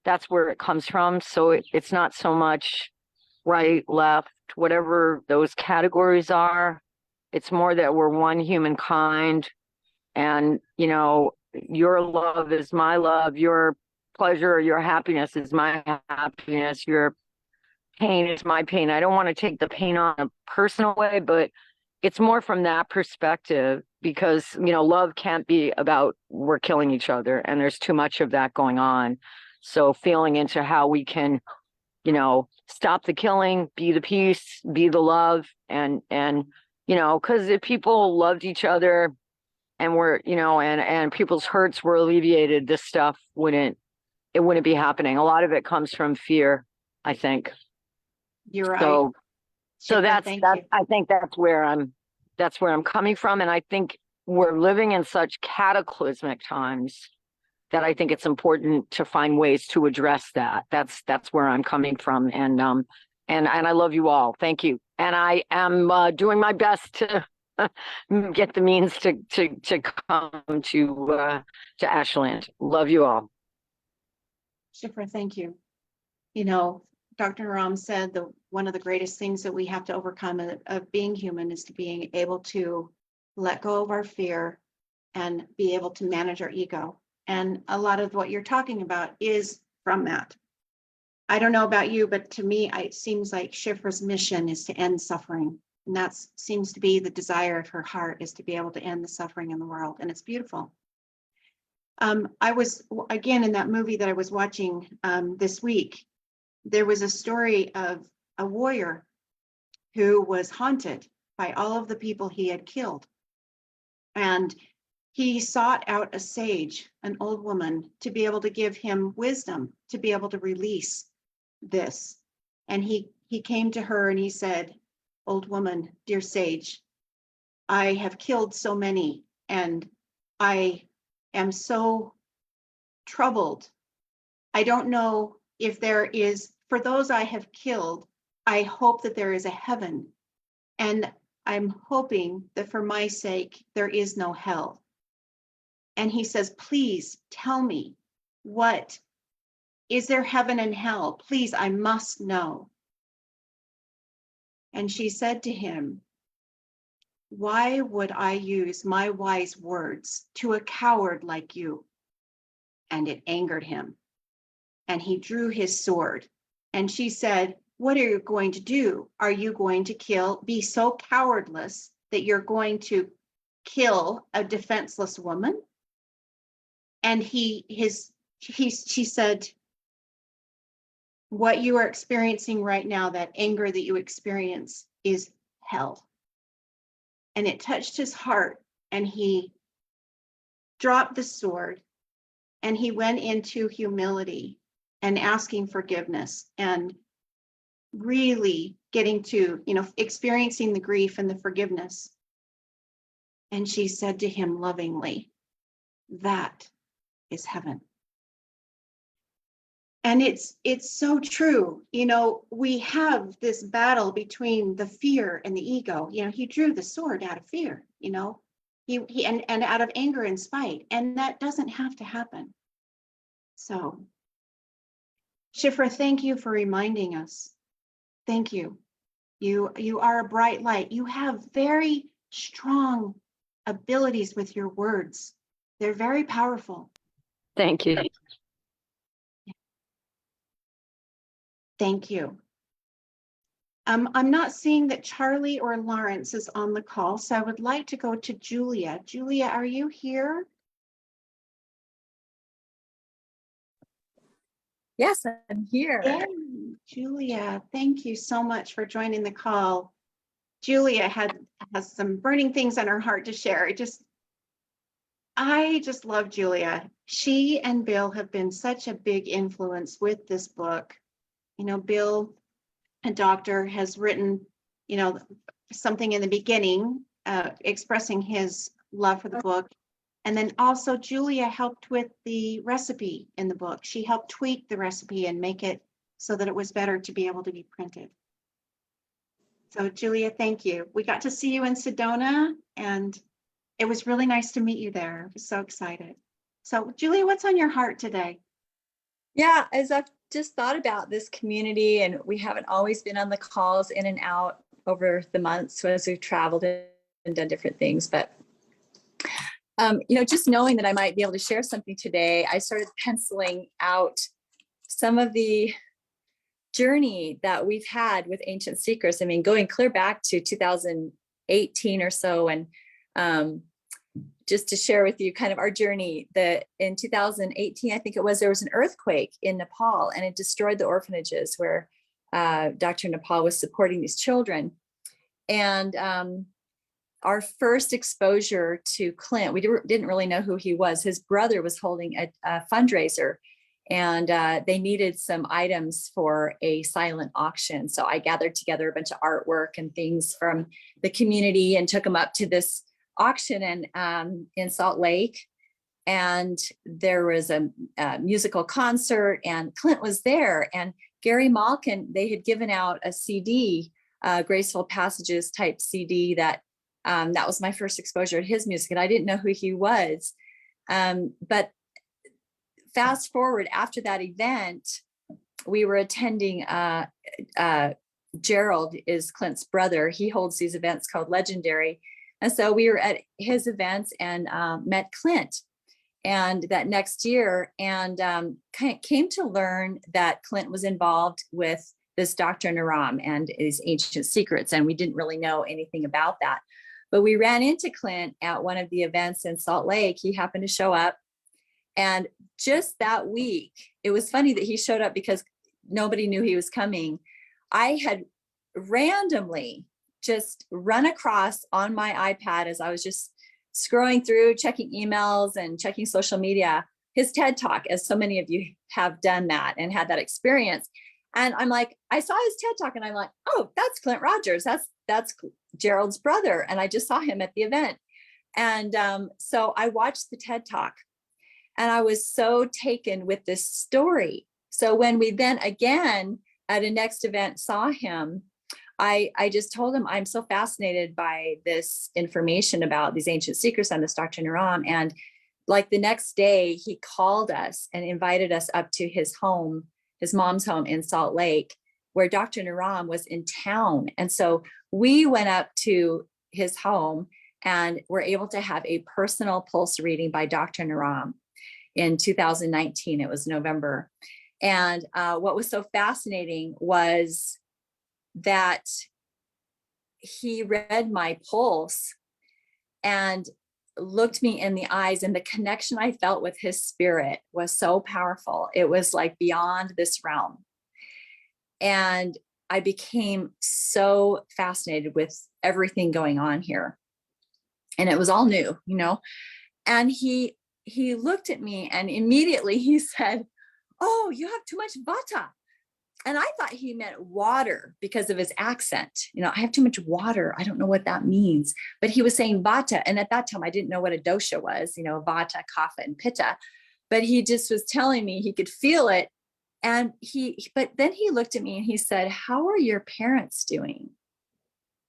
that's where it comes from. So it's not so much right, left, whatever those categories are. It's more that we're one humankind. And, you know, your love is my love. Your pleasure or your happiness is my happiness. Your pain is my pain. I don't want to take the pain on a personal way, but it's more from that perspective because, love can't be about we're killing each other and there's too much of that going on. So feeling into how we can, stop the killing, be the peace, be the love, and because if people loved each other and were, and people's hurts were alleviated, this stuff wouldn't be happening. A lot of it comes from fear, I think.
You're right.
So
Shipra,
that's
thank you.
I think that's where I'm coming from. And I think we're living in such cataclysmic times that I think it's important to find ways to address that. That's where I'm coming from. And I love you all. Thank you. And I am doing my best to get the means to come to Ashland. Love you all.
Shipra, thank you. Dr. Naram said one of the greatest things that we have to overcome of being human is to being able to let go of our fear and be able to manage our ego. And a lot of what you're talking about is from that. I don't know about you, but to me, it seems like Shifra's mission is to end suffering. And that seems to be the desire of her heart, is to be able to end the suffering in the world. And it's beautiful. I was, again, in that movie that I was watching this week, there was a story of a warrior who was haunted by all of the people he had killed. And he sought out a sage, an old woman, to be able to give him wisdom, to be able to release this. And he came to her and he said, "Old woman, dear sage, I have killed so many and I am so troubled. I don't know if there is, for those I have killed, I hope that there is a heaven. And I'm hoping that for my sake, there is no hell." And he says, "Please tell me, what is there, heaven and hell? Please, I must know." And she said to him, "Why would I use my wise words to a coward like you?" And it angered him. And he drew his sword. And she said, "What are you going to do? Are you going to be so cowardless that you're going to kill a defenseless woman?" And she said, "What you are experiencing right now, that anger that you experience, is hell." And it touched his heart, and he dropped the sword and he went into humility and asking forgiveness and really getting to, experiencing the grief and the forgiveness. And she said to him lovingly, "That is heaven." And it's so true. We have this battle between the fear and the ego. He drew the sword out of fear, he and out of anger and spite, and that doesn't have to happen. So, Shifra, thank you for reminding us. Thank you. You are a bright light. You have very strong abilities with your words. They're very powerful.
Thank you.
Thank you. I'm not seeing that Charlie or Lawrence is on the call, so I would like to go to Julia. Julia, are you here?
Yes, I'm here.
Yay. Julia, thank you so much for joining the call. Julia has some burning things on her heart to share. I just love Julia. She and Bill have been such a big influence with this book. Bill, a doctor, has written, something in the beginning, expressing his love for the book. And then also Julia helped with the recipe in the book. She helped tweak the recipe and make it so that it was better to be able to be printed. So Julia, thank you. We got to see you in Sedona, and it was really nice to meet you there. I was so excited. So Julia, what's on your heart today?
Yeah, as I've just thought about this community, and we haven't always been on the calls in and out over the months as we've traveled and done different things. But, just knowing that I might be able to share something today, I started penciling out some of the journey that we've had with Ancient Secrets. I mean, going clear back to 2008 18 or so. And just to share with you kind of our journey, that in 2018, I think it was, there was an earthquake in Nepal, and it destroyed the orphanages where Dr. Nepal was supporting these children. And our first exposure to Clint, we didn't really know who he was. His brother was holding a fundraiser, and they needed some items for a silent auction. So I gathered together a bunch of artwork and things from the community and took them up to this auction in Salt Lake. And there was a musical concert, and Clint was there, and Gary Malkin, they had given out a CD, Graceful Passages type CD that was my first exposure to his music, and I didn't know who he was. But fast forward, after that event, we were attending, Gerald is Clint's brother. He holds these events called Legendary. And so we were at his events and met Clint. And that next year, and came to learn that Clint was involved with this Dr. Naram and his ancient secrets. And we didn't really know anything about that. But we ran into Clint at one of the events in Salt Lake. He happened to show up. And just that week, it was funny that he showed up because nobody knew he was coming. I had randomly just run across on my iPad as I was just scrolling through, checking emails and checking social media, his TED Talk, as so many of you have done that and had that experience. And I'm like, I saw his TED Talk and I'm like, oh, that's Clint Rogers. That's Gerald's brother. And I just saw him at the event. And so I watched the TED Talk, and I was so taken with this story. So when we then again at a next event saw him, I just told him, I'm so fascinated by this information about these ancient secrets and this Dr. Naram. And like the next day, he called us and invited us up to his home, his mom's home in Salt Lake, where Dr. Naram was in town. And so we went up to his home and were able to have a personal pulse reading by Dr. Naram in 2019. It was November. And what was so fascinating was that he read my pulse and looked me in the eyes, and the connection I felt with his spirit was so powerful. It was like beyond this realm. And I became so fascinated with everything going on here. And it was all new, you know. And he looked at me and immediately he said, oh, you have too much vata. And I thought he meant water because of his accent. You know, I have too much water. I don't know what that means. But he was saying vata. And at that time, I didn't know what a dosha was, you know, vata, kapha, and pitta. But he just was telling me he could feel it. And but then he looked at me and he said, how are your parents doing?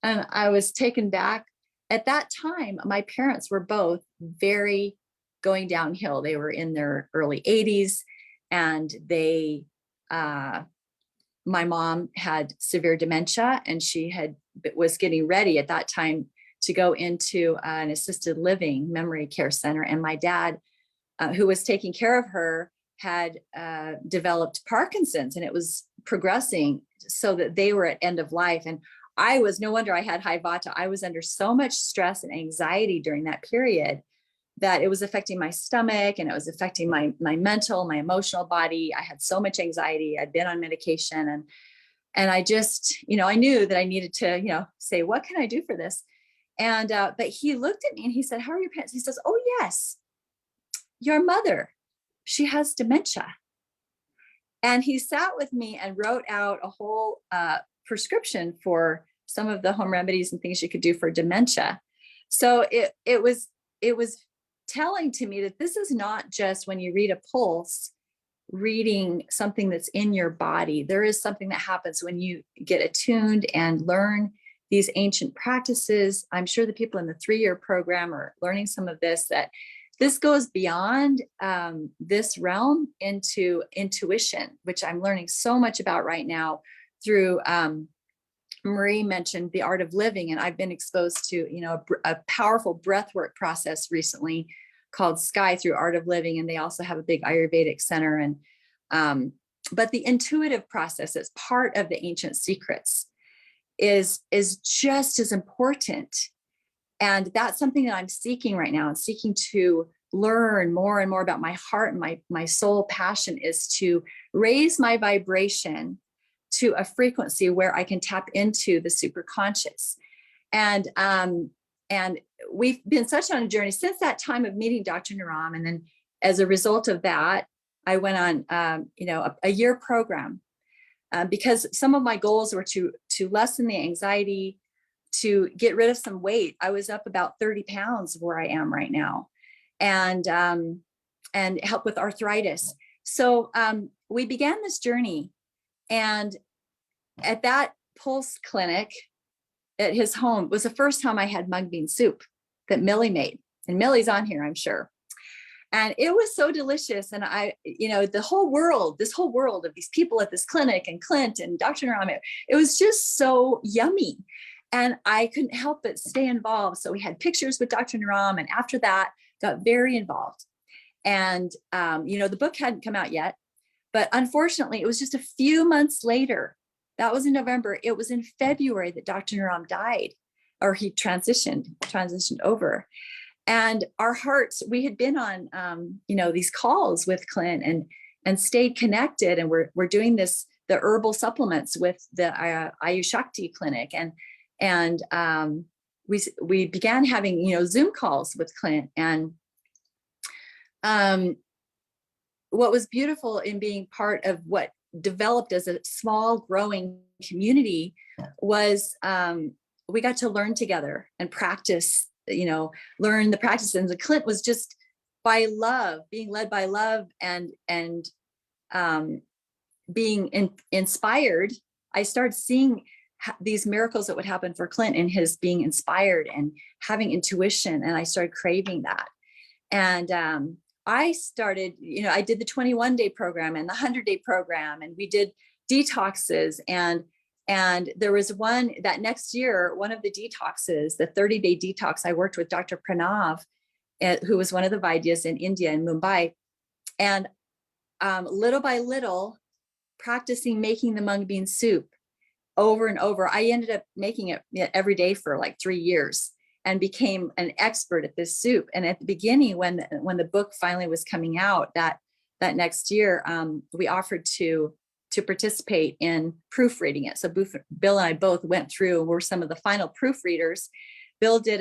And I was taken back. At that time, my parents were both very going downhill. They were in their early 80s, and they, my mom had severe dementia, and she was getting ready at that time to go into an assisted living memory care center. And my dad, who was taking care of her, had developed Parkinson's, and it was progressing so that they were at end of life. And no wonder I had high vata. I was under so much stress and anxiety during that period that it was affecting my stomach, and it was affecting my mental, my emotional body. I had so much anxiety. I'd been on medication, and I just, you know, I knew that I needed to, you know, say, what can I do for this? And, but he looked at me and he said, how are your parents? He says, oh yes, your mother, she has dementia. And he sat with me and wrote out a whole prescription for some of the home remedies and things you could do for dementia. So it was telling to me that this is not just when you read a pulse, reading something that's in your body. There is something that happens when you get attuned and learn these ancient practices. I'm sure the people in the 3-year program are learning some of this, that this goes beyond this realm into intuition, which I'm learning so much about right now through Marie mentioned the art of living, and I've been exposed to, you know, a powerful breathwork process recently called Sky through Art of Living, and they also have a big Ayurvedic center. And but the intuitive process as part of the ancient secrets is just as important And that's something that I'm seeking right now, and seeking to learn more and more about my heart, and my soul passion is to raise my vibration to a frequency where I can tap into the super conscious. And we've been such on a journey since that time of meeting Dr. Naram. And then as a result of that, I went on, a year program because some of my goals were to lessen the anxiety, to get rid of some weight. I was up about 30 pounds where I am right now, and help with arthritis. So we began this journey, and at that Pulse clinic at his home was the first time I had mung bean soup that Millie made. And Millie's on here, I'm sure. And it was so delicious. And this whole world of these people at this clinic, and Clint and Dr. Naram, it was just so yummy. And I couldn't help but stay involved. So we had pictures with Dr. Naram, and after that got very involved. And, the book hadn't come out yet, but unfortunately it was just a few months later. That was in November. It was in February that Dr. Naram died, or he transitioned over. And our hearts, we had been on, these calls with Clint and stayed connected. And we're doing the herbal supplements with the Ayush Shakti clinic. And we began having, Zoom calls with Clint. And what was beautiful in being part of what developed as a small growing community was we got to learn together and practice, learn the practices. And Clint was just by love, being led by love and being inspired. I started seeing these miracles that would happen for Clint in his being inspired and having intuition. And I started craving that. And I started, I did the 21-day program and the 100-day program, and we did detoxes. And there was one that next year, one of the detoxes, the 30-day detox, I worked with Dr. Pranav, who was one of the Vaidyas in India, in Mumbai. And little by little, practicing making the mung bean soup over and over, I ended up making it every day for like 3 years, and became an expert at this soup. And at the beginning, when the book finally was coming out that next year, we offered to participate in proofreading it. So Bill and I both went through, were some of the final proofreaders. Bill did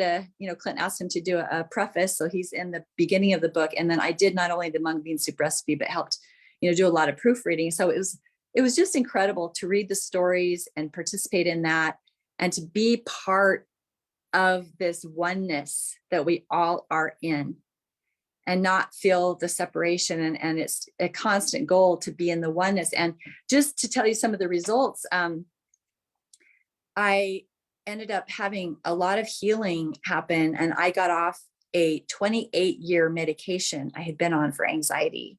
Clint asked him to do a preface. So he's in the beginning of the book. And then I did not only the mung bean soup recipe, but helped, do a lot of proofreading. So it was just incredible to read the stories and participate in that, and to be part of this oneness that we all are in, and not feel the separation. And it's a constant goal to be in the oneness. And just to tell you some of the results, I ended up having a lot of healing happen, and I got off a 28-year medication I had been on for anxiety,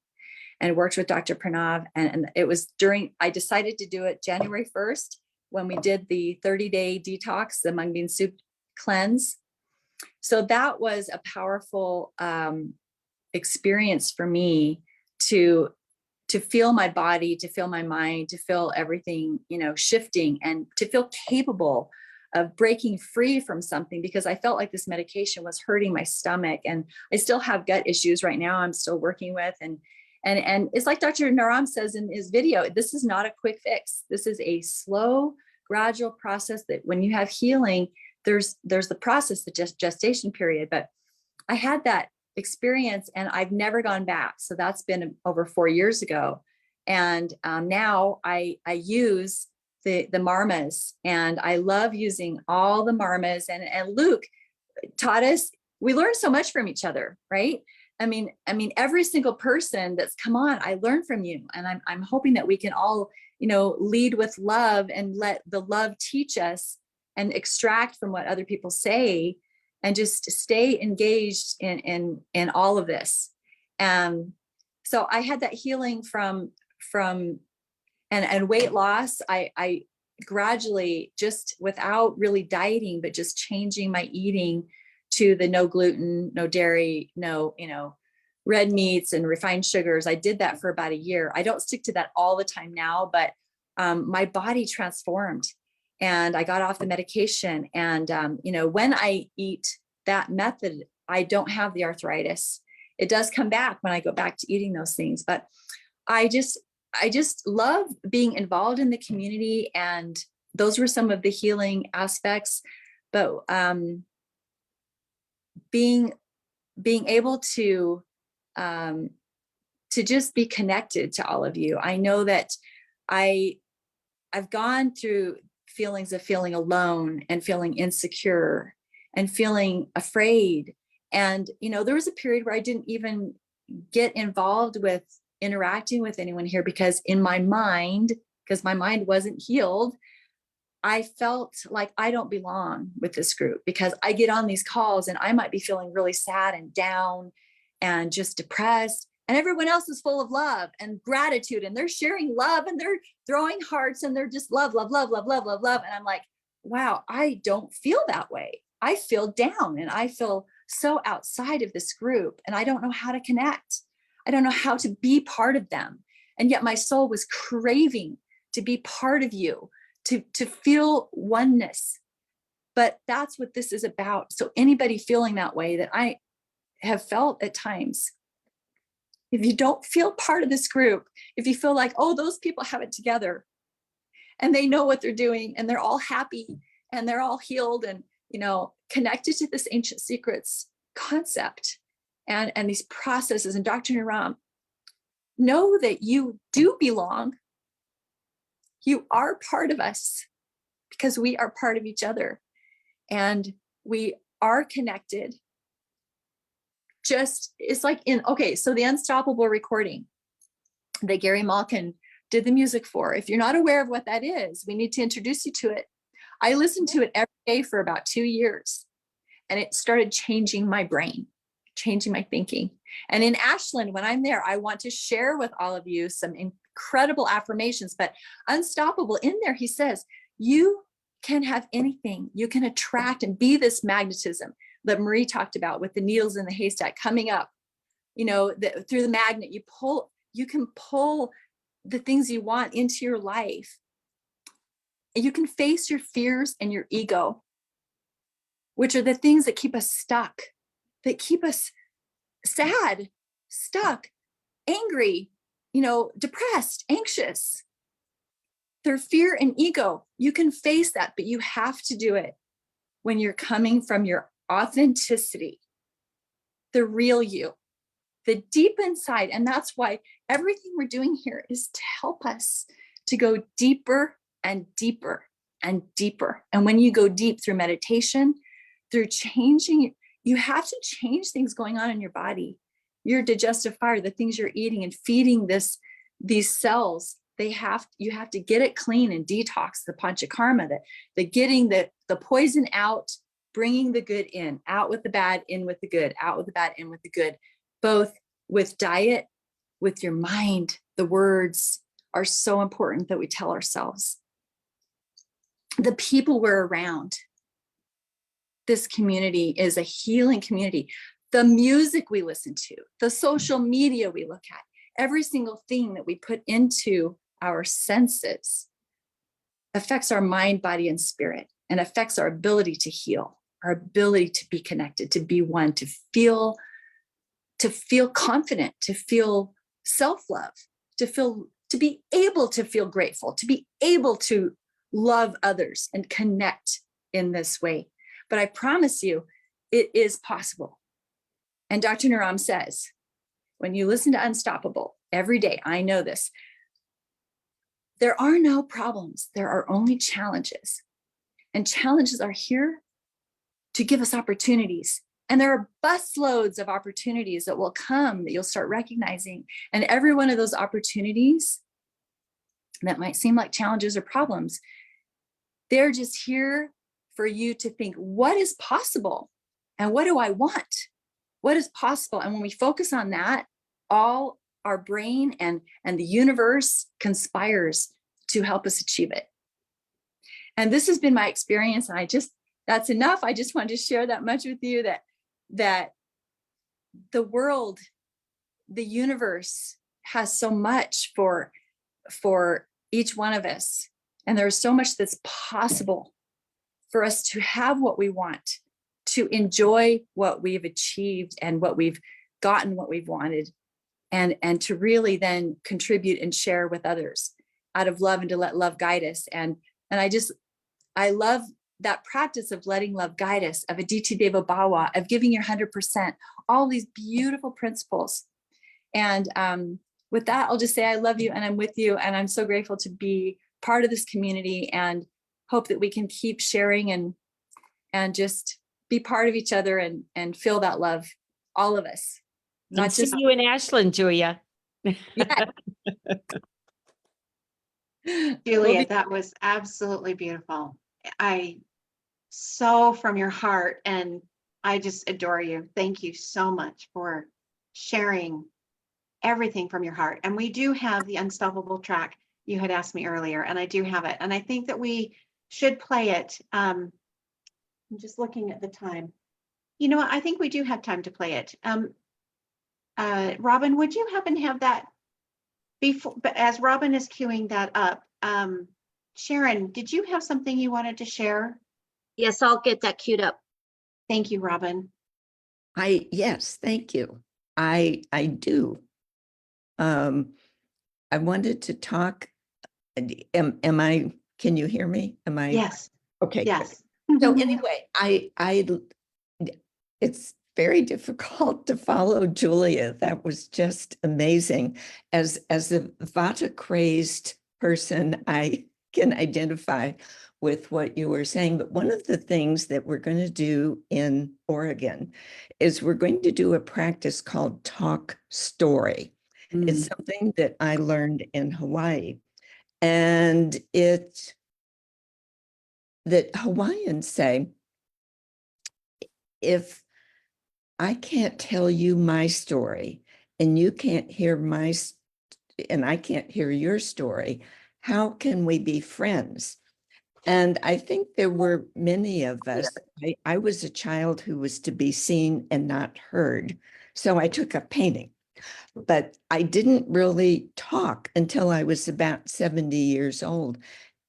and worked with Dr. Pranav. And it was I decided to do it January 1st, when we did the 30-day detox, the mung bean soup cleanse. So that was a powerful experience for me to feel my body, to feel my mind, to feel everything, shifting, and to feel capable of breaking free from something, because I felt like this medication was hurting my stomach, and I still have gut issues right now I'm still working with. And it's like Dr. Naram says in his video, this is not a quick fix. This is a slow, gradual process that when you have healing, there's the process, the gestation period. But I had that experience and I've never gone back. So that's been over 4 years ago. And now I use the marmas, and I love using all the marmas. And Luke taught us, we learn so much from each other, right? I mean, every single person that's come on, I learned from you. And I'm hoping that we can all, lead with love and let the love teach us, and extract from what other people say, and just stay engaged in all of this. So I had that healing from weight loss. I gradually, just without really dieting, but just changing my eating to the no gluten, no dairy, no, red meats and refined sugars. I did that for about a year. I don't stick to that all the time now, but my body transformed, and I got off the medication. And, when I eat that method, I don't have the arthritis. It does come back when I go back to eating those things, but I just love being involved in the community, and those were some of the healing aspects. But being able to just be connected to all of you. I know that I've gone through feelings of feeling alone and feeling insecure and feeling afraid. And, you know, there was a period where I didn't even get involved with interacting with anyone here because in my mind, because my mind wasn't healed, I felt like I don't belong with this group because I get on these calls and I might be feeling really sad and down and just depressed. And everyone else is full of love and gratitude, and they're sharing love and they're throwing hearts and they're just love, love, love, love, love, love, love. And I'm like, wow, I don't feel that way. I feel down and I feel so outside of this group and I don't know how to connect. I don't know how to be part of them. And yet my soul was craving to be part of you, to feel oneness. But that's what this is about. So anybody feeling that way that I have felt at times, if you don't feel part of this group, if you feel like, oh, those people have it together and they know what they're doing and they're all happy and they're all healed and, you know, connected to this ancient secrets concept and these processes. And Dr. Naram, know that you do belong. You are part of us because we are part of each other and we are connected. Just, it's like okay, so the Unstoppable recording that Gary Malkin did the music for. If you're not aware of what that is, we need to introduce you to it. I listened to it every day for about 2 years and it started changing my brain, changing my thinking. And in Ashland, when I'm there, I want to share with all of you some incredible affirmations, but Unstoppable in there, he says, you can have anything. You can attract and be this magnetism that Marie talked about with the needles in the haystack coming up, you know, through the magnet, you can pull the things you want into your life. And you can face your fears and your ego, which are the things that keep us stuck, that keep us sad, stuck, angry, you know, depressed, anxious. Their fear and ego, you can face that, but you have to do it when you're coming from your authenticity, the real you, the deep inside. And that's why everything we're doing here is to help us to go deeper and deeper and deeper. And when you go deep through meditation, through changing, you have to change things going on in your body. Your digestive fire, the things you're eating and feeding these cells, you have to get it clean and detox the panchakarma, the getting the poison out, bringing the good in, out with the bad, in with the good, out with the bad, in with the good, both with diet, with your mind. The words are so important that we tell ourselves. The people we're around, this community is a healing community. The music we listen to, the social media we look at, every single thing that we put into our senses affects our mind, body, and spirit, and affects our ability to heal, our ability to be connected, to be one, to feel confident, to feel self-love, to be able to feel grateful, to be able to love others and connect in this way. But I promise you, it is possible. And Dr. Naram says, when you listen to Unstoppable every day, I know this, there are no problems. There are only challenges. And challenges are here to give us opportunities. And there are busloads of opportunities that will come that you'll start recognizing. And every one of those opportunities that might seem like challenges or problems, they're just here for you to think, what is possible? And what do I want? What is possible? And when we focus on that, all our brain and the universe conspires to help us achieve it. And this has been my experience. And that's enough. I just wanted to share that much with you, that the world, the universe has so much for each one of us. And there's so much that's possible for us to have what we want, to enjoy what we've achieved and what we've gotten, what we've wanted, and to really then contribute and share with others out of love, and to let love guide us. And I love that practice of letting love guide us, of Aditi Deva Bhava, of giving your 100%, all these beautiful principles. And with that, I'll just say I love you and I'm with you. And I'm so grateful to be part of this community, and hope that we can keep sharing and just be part of each other and feel that love, all of us.
And
Not
see
just
you in Ashland, Julia.
yeah.
Julia, that was absolutely beautiful. So from your heart, and I just adore you. Thank you so much for sharing everything from your heart. And we do have the Unstoppable track you had asked me earlier, and I do have it. And I think that we should play it. I'm just looking at the time. You know what? I think we do have time to play it. Robin, would you happen to have that before, but as Robin is queuing that up, Sharon, did you have something you wanted to share?
Yes, I'll get that queued up.
Thank you, Robin.
Yes, thank you. I do. I wanted to talk. Can you hear me? Am I?
Yes.
Okay.
Yes.
So anyway, it's very difficult to follow Julia. That was just amazing. As a Vata crazed person, I can identify with what you were saying. But one of the things that we're going to do in Oregon is we're going to do a practice called talk story. It's something that I learned in Hawaii. And that Hawaiians say, if I can't tell you my story and you can't hear and I can't hear your story, how can we be friends? And I think there were many of us. I was a child who was to be seen and not heard. So I took up painting, but I didn't really talk until I was about 70 years old.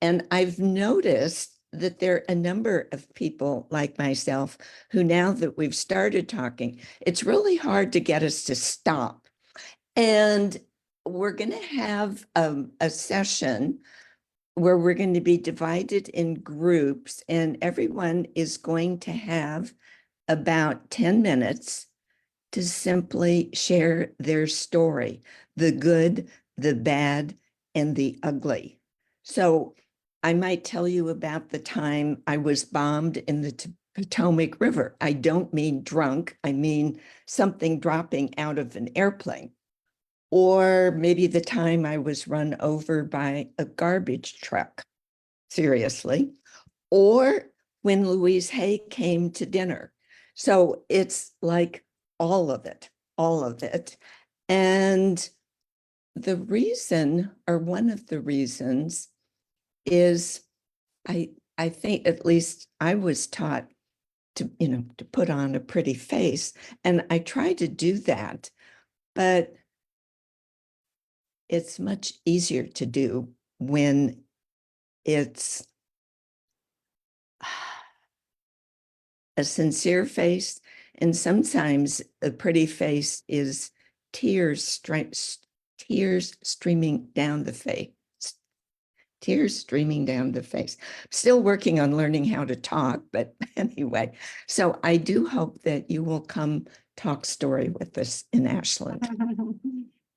And I've noticed that there are a number of people like myself who, now that we've started talking, it's really hard to get us to stop. And we're going to have a session where we're going to be divided in groups, and everyone is going to have about 10 minutes to simply share their story, the good, the bad, and the ugly. So I might tell you about the time I was bombed in the Potomac River. I don't mean drunk. I mean something dropping out of an airplane. Or maybe the time I was run over by a garbage truck. Seriously. Or when Louise Hay came to dinner. So it's like all of it. And the reason, or one of the reasons, is I think, at least I was taught to put on a pretty face, and I try to do that, but it's much easier to do when it's a sincere face, and sometimes a pretty face is tears streaming down the face. Still working on learning how to talk, but anyway. So I do hope that you will come talk story with us in Ashland.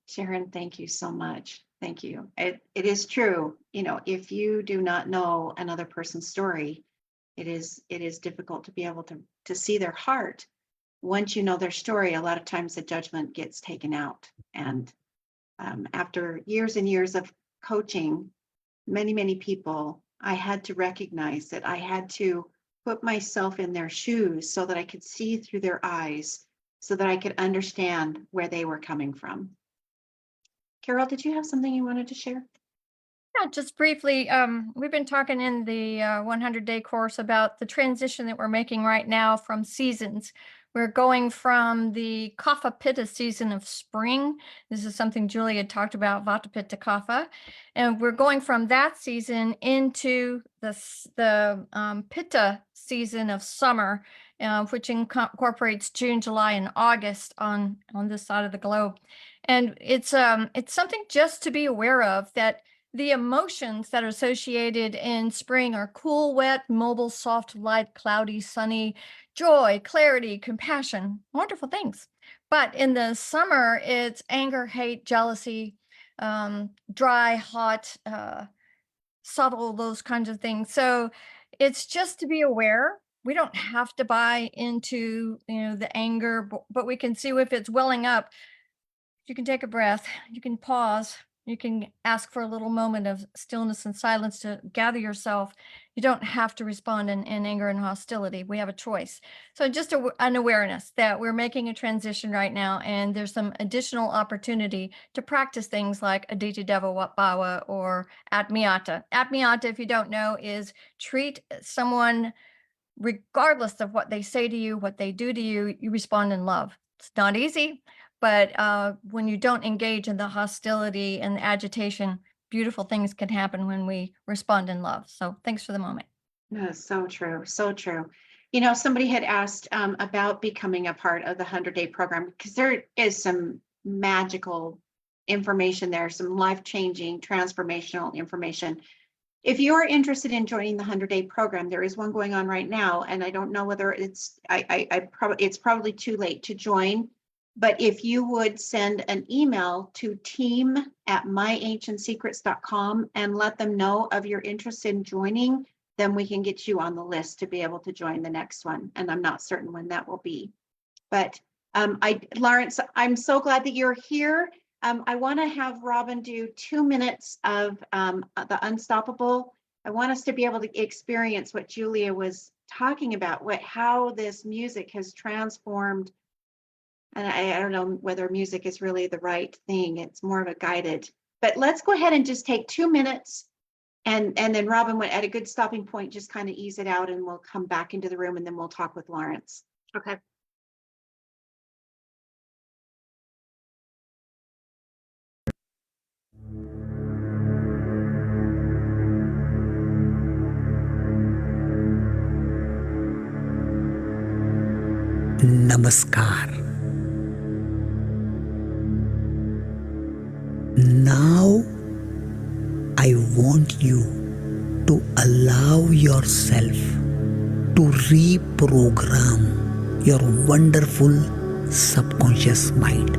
Sharon, thank you so much. Thank you. It is true. If you do not know another person's story, it is difficult to be able to see their heart. Once you know their story, a lot of times the judgment gets taken out. And after years and years of coaching many people, I had to recognize that I had to put myself in their shoes so that I could see through their eyes, so that I could understand where they were coming from. Carol, did you have something you wanted to share?
Yeah, just briefly, we've been talking in the 100-day course about the transition that we're making right now from seasons. We're going from the Kapha Pitta season of spring. This is something Julie had talked about, Vata Pitta Kapha. And we're going from that season into the Pitta season of summer. which incorporates June, July, and August on this side of the globe. And it's something just to be aware of, that the emotions that are associated in spring are cool, wet, mobile, soft, light, cloudy, sunny, joy, clarity, compassion, wonderful things. But in the summer, it's anger, hate, jealousy, dry, hot, subtle, those kinds of things. So it's just to be aware. We don't have to buy into, the anger, but we can see if it's welling up. You can take a breath, you can pause, you can ask for a little moment of stillness and silence to gather yourself. You don't have to respond in anger and hostility. We have a choice. So just an awareness that we're making a transition right now, and there's some additional opportunity to practice things like Aditya Deva Bhava or Atmiyata. Atmiyata, if you don't know, is treat someone regardless of what they say to you, what they do to you, you respond in love. It's not easy, but when you don't engage in the hostility and the agitation, beautiful things can happen when we respond in love. So thanks for the moment.
No, so true, so true. Somebody had asked about becoming a part of the 100-day program, because there is some magical information there, some life-changing, transformational information. If you're interested in joining the 100-day program, there is one going on right now, and I don't know whether it's probably too late to join. But if you would send an email to team@myancientsecrets.com and let them know of your interest in joining, then we can get you on the list to be able to join the next one. And I'm not certain when that will be. But Lawrence, I'm so glad that you're here. I want to have Robin do 2 minutes of the Unstoppable. I want us to be able to experience what Julia was talking about, how this music has transformed. And I don't know whether music is really the right thing. It's more of a guided. But let's go ahead and just take 2 minutes. And then Robin would, at a good stopping point, just kind of ease it out, and we'll come back into the room, and then we'll talk with Lawrence.
Okay.
Namaskar. Now I want you to allow yourself to reprogram your wonderful subconscious mind.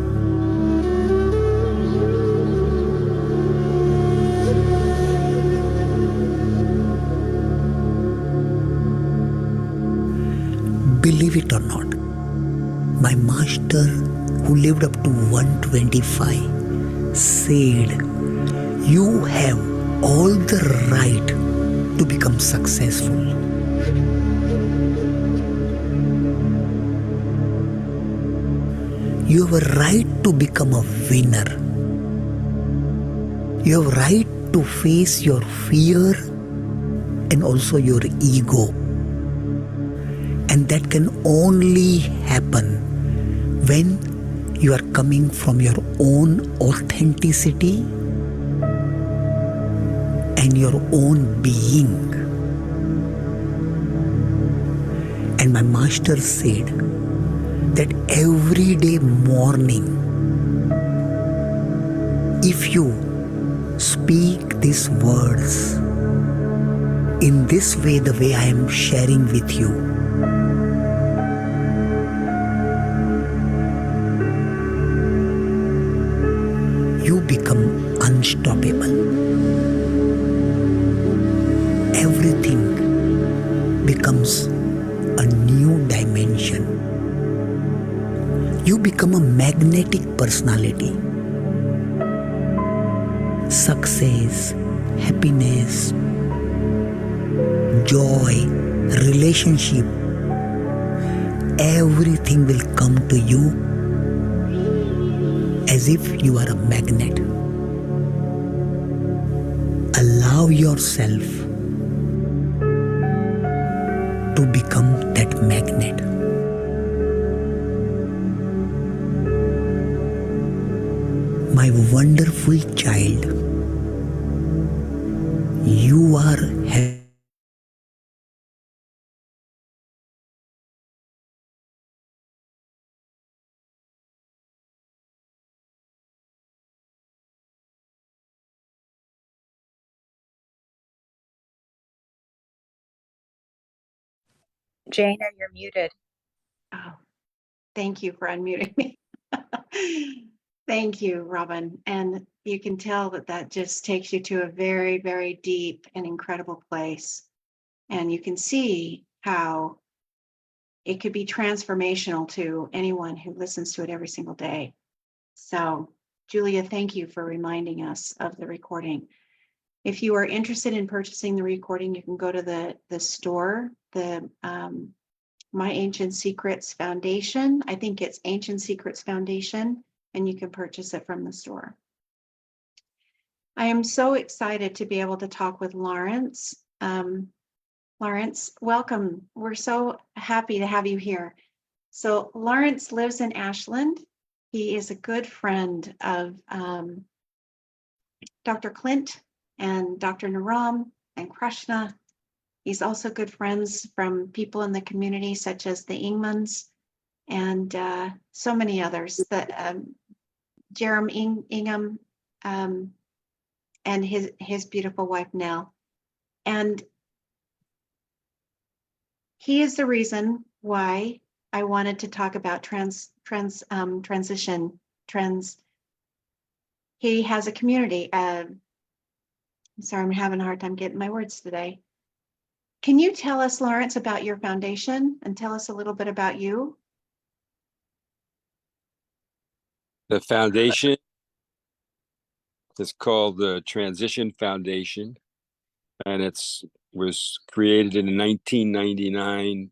Believe it or not, my master, who lived up to 125, said, you have all the right to become successful. You have a right to become a winner. You have a right to face your fear and also your ego. And that can only happen when you are coming from your own authenticity and your own being. And my master said that every day morning, if you speak these words in this way, the way I am sharing with you, you become unstoppable. Everything becomes a new dimension. You become a magnetic personality. Success, happiness, joy, relationship, everything will come to you as if you are a magnet. Allow yourself to become that magnet. My wonderful child, you are
Jana, you're muted.
Oh, thank you for unmuting me. Thank you, Robin. And you can tell that that just takes you to a very, very deep and incredible place. And you can see how it could be transformational to anyone who listens to it every single day. So, Julia, thank you for reminding us of the recording. If you are interested in purchasing the recording, you can go to the store, the My Ancient Secrets Foundation. I think it's Ancient Secrets Foundation, and you can purchase it from the store. I am so excited to be able to talk with Lawrence. Lawrence, welcome. We're so happy to have you here. So Lawrence lives in Ashland. He is a good friend of Dr. Clint and Dr. Naram and Krishna. He's also good friends from people in the community, such as the Ingmans and so many others, that Jerem Ingham and his beautiful wife, Nell. And he is the reason why I wanted to talk about transition. He has a community. I'm sorry, I'm having a hard time getting my words today. Can you tell us, Lawrence, about your foundation and tell us a little bit about you?
The foundation is called the Transition Foundation, and was created in 1999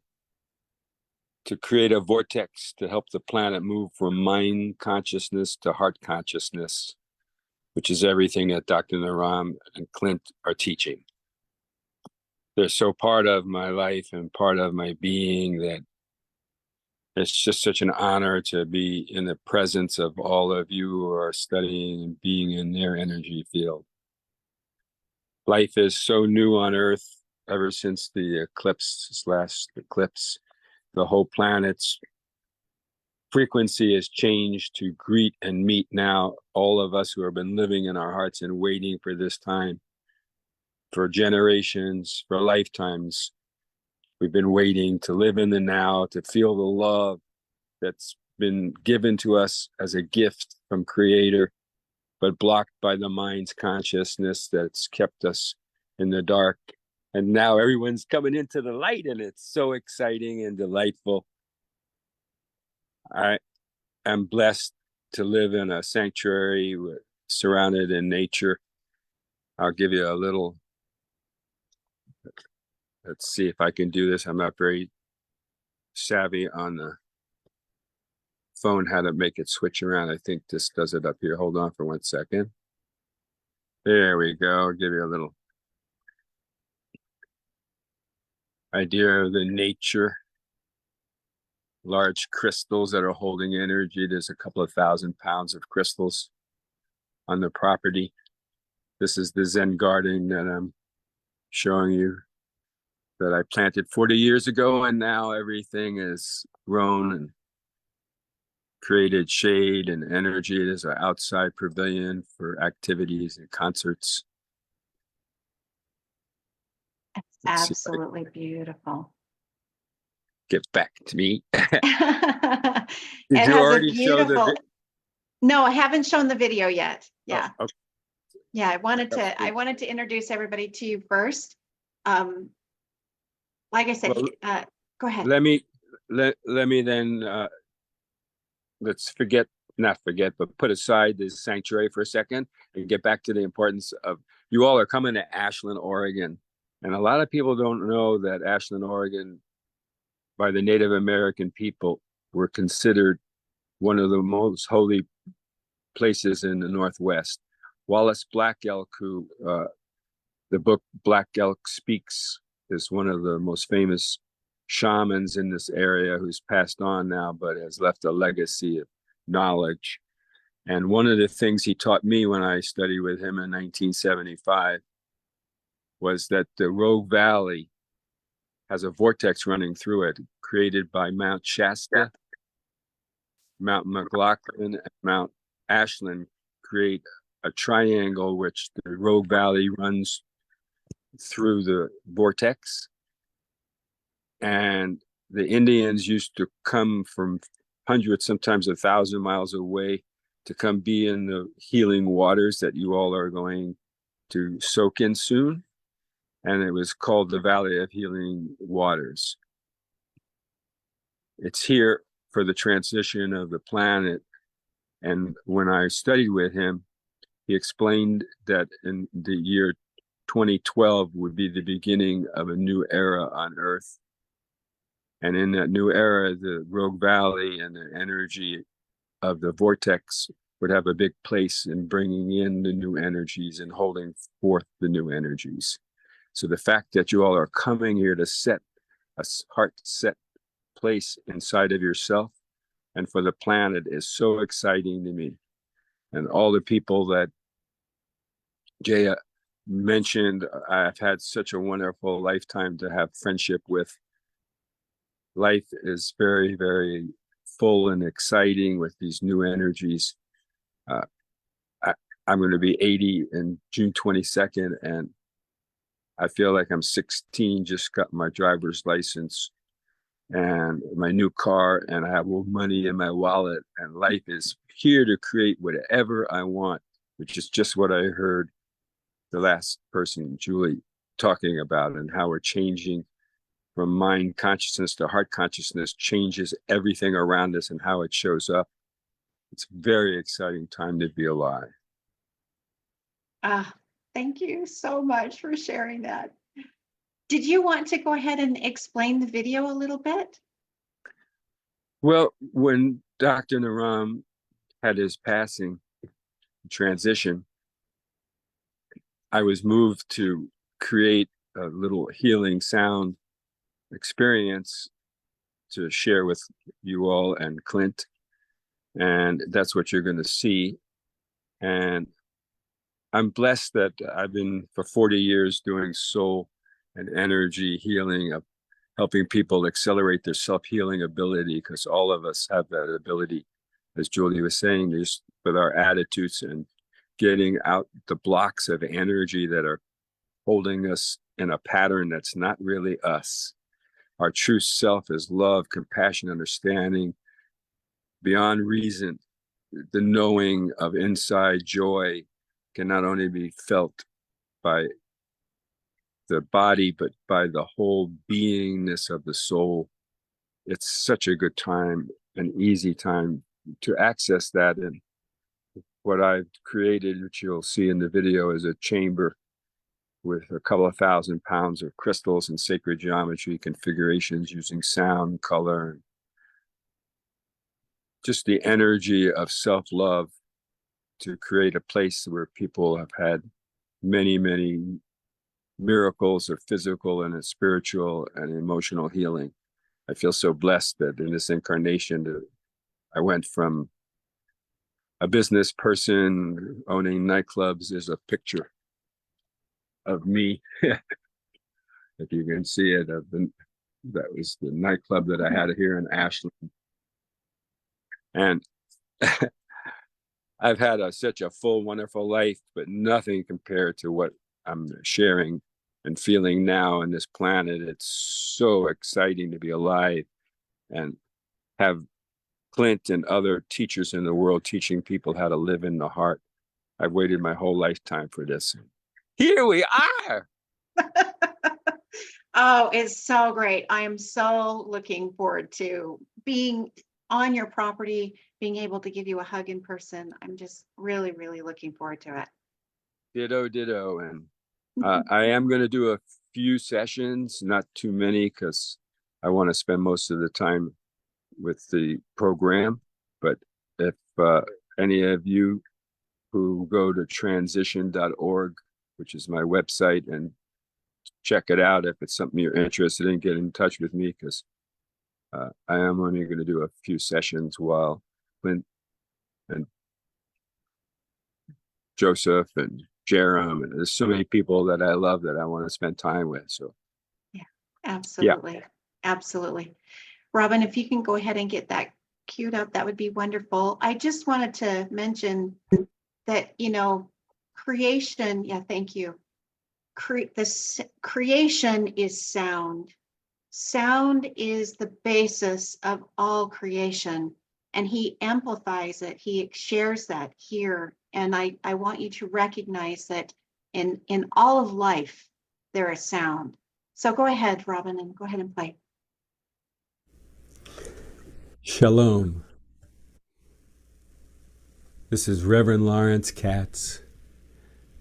to create a vortex to help the planet move from mind consciousness to heart consciousness, which is everything that Dr. Naram and Clint are teaching. They're so part of my life and part of my being that it's just such an honor to be in the presence of all of you who are studying and being in their energy field. Life is so new on Earth ever since the eclipse, last eclipse. The whole planet's frequency has changed to greet and meet now all of us who have been living in our hearts and waiting for this time. For generations, for lifetimes, we've been waiting to live in the now, to feel the love that's been given to us as a gift from Creator, but blocked by the mind's consciousness that's kept us in the dark. And now everyone's coming into the light, and it's so exciting and delightful. I am blessed to live in a sanctuary surrounded in nature. I'll give you a little. Let's see if I can do this. I'm not very savvy on the phone, how to make it switch around. I think this does it up here. Hold on for 1 second. There we go. I'll give you a little idea of the nature. Large crystals that are holding energy. There's a couple of 1,000 pounds of crystals on the property. This is the Zen garden that I'm showing you, that I planted 40 years ago, and now everything is grown and created shade and energy. It is an outside pavilion for activities and concerts. Let's
Absolutely beautiful.
get back to me.
It
Did you
has a
already show the
beautiful. No, I haven't shown the video yet. Yeah.
Oh, okay.
Yeah, I wanted
That's
to
good.
introduce everybody to you first. Like I said,
Well,
go ahead.
let me then let's not forget, but put aside this sanctuary for a second and get back to the importance of, you all are coming to Ashland, Oregon. And a lot of people don't know that Ashland, Oregon, by the Native American people, were considered one of the most holy places in the Northwest. Wallace Black Elk, who the book Black Elk Speaks, is one of the most famous shamans in this area, who's passed on now, but has left a legacy of knowledge. And one of the things he taught me when I studied with him in 1975 was that the Rogue Valley has a vortex running through it, created by Mount Shasta, Mount McLaughlin, and Mount Ashland create a triangle which the Rogue Valley runs through the vortex. And the Indians used to come from hundreds, sometimes 1,000 miles away to come be in the healing waters that you all are going to soak in soon. And it was called the Valley of Healing Waters. It's here for the transition of the planet. And when I studied with him, he explained that in the year 2012 would be the beginning of a new era on Earth. And in that new era, the Rogue Valley and the energy of the vortex would have a big place in bringing in the new energies and holding forth the new energies. So the fact that you all are coming here to set a heart set place inside of yourself and for the planet is so exciting to me. And all the people that Jaya mentioned, I've had such a wonderful lifetime to have friendship with. Life is very, very full and exciting with these new energies. I'm going to be 80 in June 22nd, and I feel like I'm 16, just got my driver's license and my new car, and I have money in my wallet, and life is here to create whatever I want, which is just what I heard the last person, Julie, talking about, and how we're changing from mind consciousness to heart consciousness changes everything around us and how it shows up. It's a very exciting time to be alive.
Thank you so much for sharing that. Did you want to go ahead and explain the video a little bit?
Well, when Dr. Naram had his passing transition, I was moved to create a little healing sound experience to share with you all and Clint. And that's what you're going to see. And I'm blessed that I've been for 40 years doing soul and energy healing, of helping people accelerate their self-healing ability, because all of us have that ability, as Julie was saying, just with our attitudes and getting out the blocks of energy that are holding us in a pattern that's not really us. Our true self is love, compassion, understanding, beyond reason. The knowing of inside joy can not only be felt by the body, but by the whole beingness of the soul. It's such a good time, an easy time to access that. And what I've created, which you'll see in the video, is a chamber with a couple of 1,000 pounds of crystals and sacred geometry configurations using sound, color, and just the energy of self-love to create a place where people have had many, many miracles of physical and spiritual and emotional healing. I feel so blessed that in this incarnation, I went from a business person owning nightclubs. There's a picture of me, if you can see it, that was the nightclub that I had here in Ashland. And I've had such a full, wonderful life, but nothing compared to what I'm sharing and feeling now on this planet. It's so exciting to be alive and have Clint and other teachers in the world teaching people how to live in the heart. I've waited my whole lifetime for this. Here we are.
Oh, it's so great. I am so looking forward to being on your property, being able to give you a hug in person. I'm just really, really looking forward to it.
Ditto, ditto. And I am going to do a few sessions, not too many, because I want to spend most of the time with the program. But if any of you who go to transition.org, which is my website, and check it out, if it's something you're interested in, get in touch with me, because I am only going to do a few sessions while Clint and Joseph and Jerem, and there's so many people that I love that I want to spend time with. So
yeah, absolutely. Absolutely. Robin, if you can go ahead and get that queued up, that would be wonderful. I just wanted to mention that, creation, thank you. This creation is sound. Sound is the basis of all creation, and he amplifies it. He shares that here. And I want you to recognize that in all of life, there is sound. So go ahead, Robin, and go ahead and play.
Shalom. This is Reverend Lawrence Katz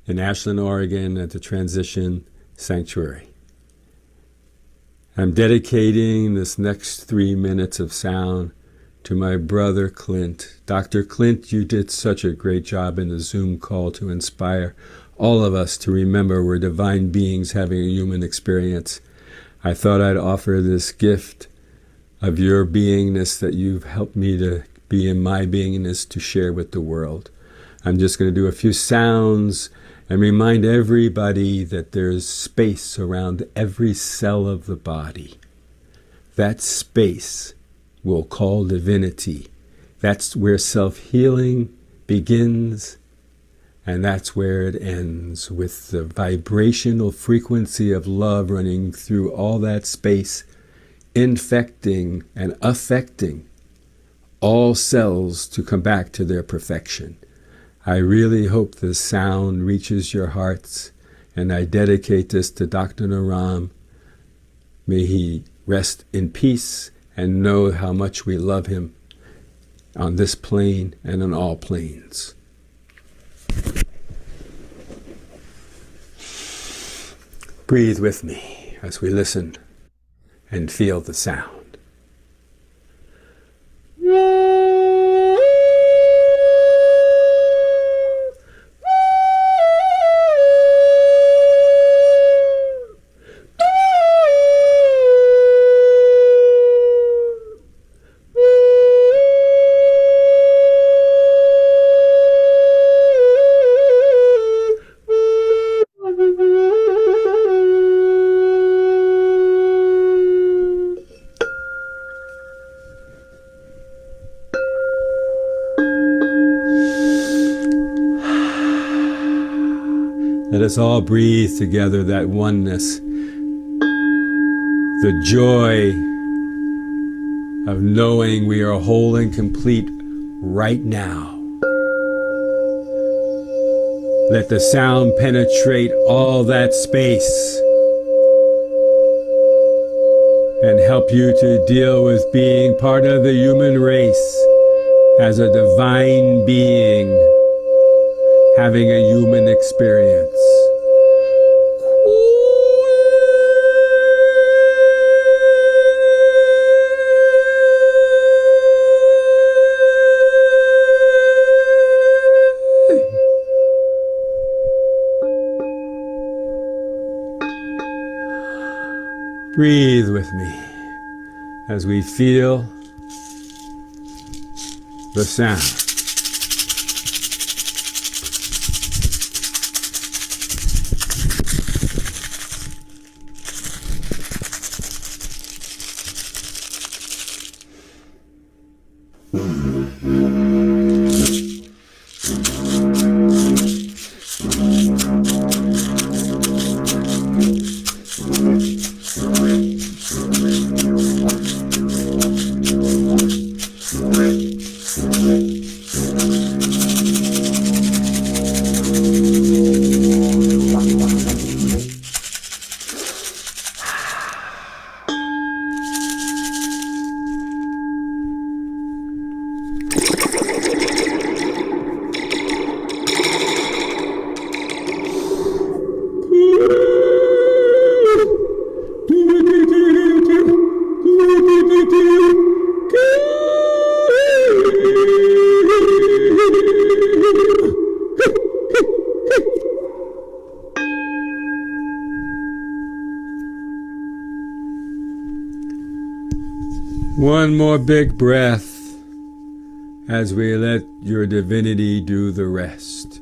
in Ashland, Oregon at the Transition Sanctuary. I'm dedicating this next 3 minutes of sound to my brother Clint. Dr. Clint, you did such a great job in the Zoom call to inspire all of us to remember we're divine beings having a human experience. I thought I'd offer this gift of your beingness that you've helped me to be in my beingness to share with the world. I'm just going to do a few sounds and remind everybody that there's space around every cell of the body. That space we'll call divinity. That's where self-healing begins, and that's where it ends, with the vibrational frequency of love running through all that space, infecting and affecting all cells to come back to their perfection. I really hope this sound reaches your hearts, and I dedicate this to Dr. Naram. May he rest in peace and know how much we love him on this plane and on all planes. Breathe with me as we listen and feel the sound. Let us all breathe together that oneness, the joy of knowing we are whole and complete right now. Let the sound penetrate all that space and help you to deal with being part of the human race as a divine being having a human experience. Breathe with me as we feel the sound. One more big breath as we let your divinity do the rest.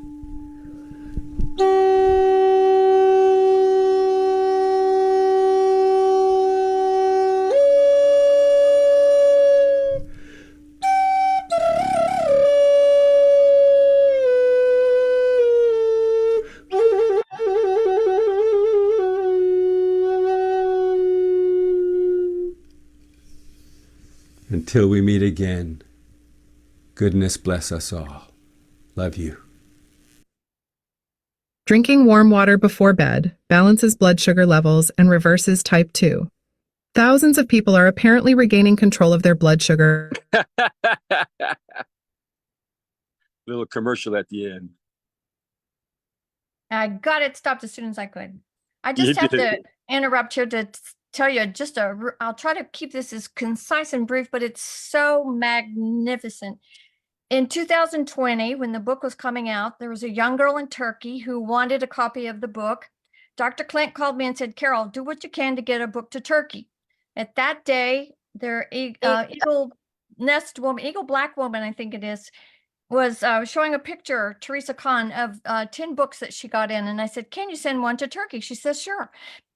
Until we meet again, goodness bless us all. Love you.
Drinking warm water before bed balances blood sugar levels and reverses type 2. Thousands of people are apparently regaining control of their blood sugar.
Little commercial at the end.
I got it stopped as soon as I could. I
You
just have
did.
to interrupt here to tell you I'll try to keep this as concise and brief, but it's so magnificent. In 2020, when the book was coming out, there was a young girl in Turkey who wanted a copy of the book. Dr. Clint called me and said, Carol, do what you can to get a book to Turkey. At that day, their Eagle Black woman, I think it is, was showing a picture, Teresa Khan, of 10 books that she got in. And I said, can you send one to Turkey? She says, sure.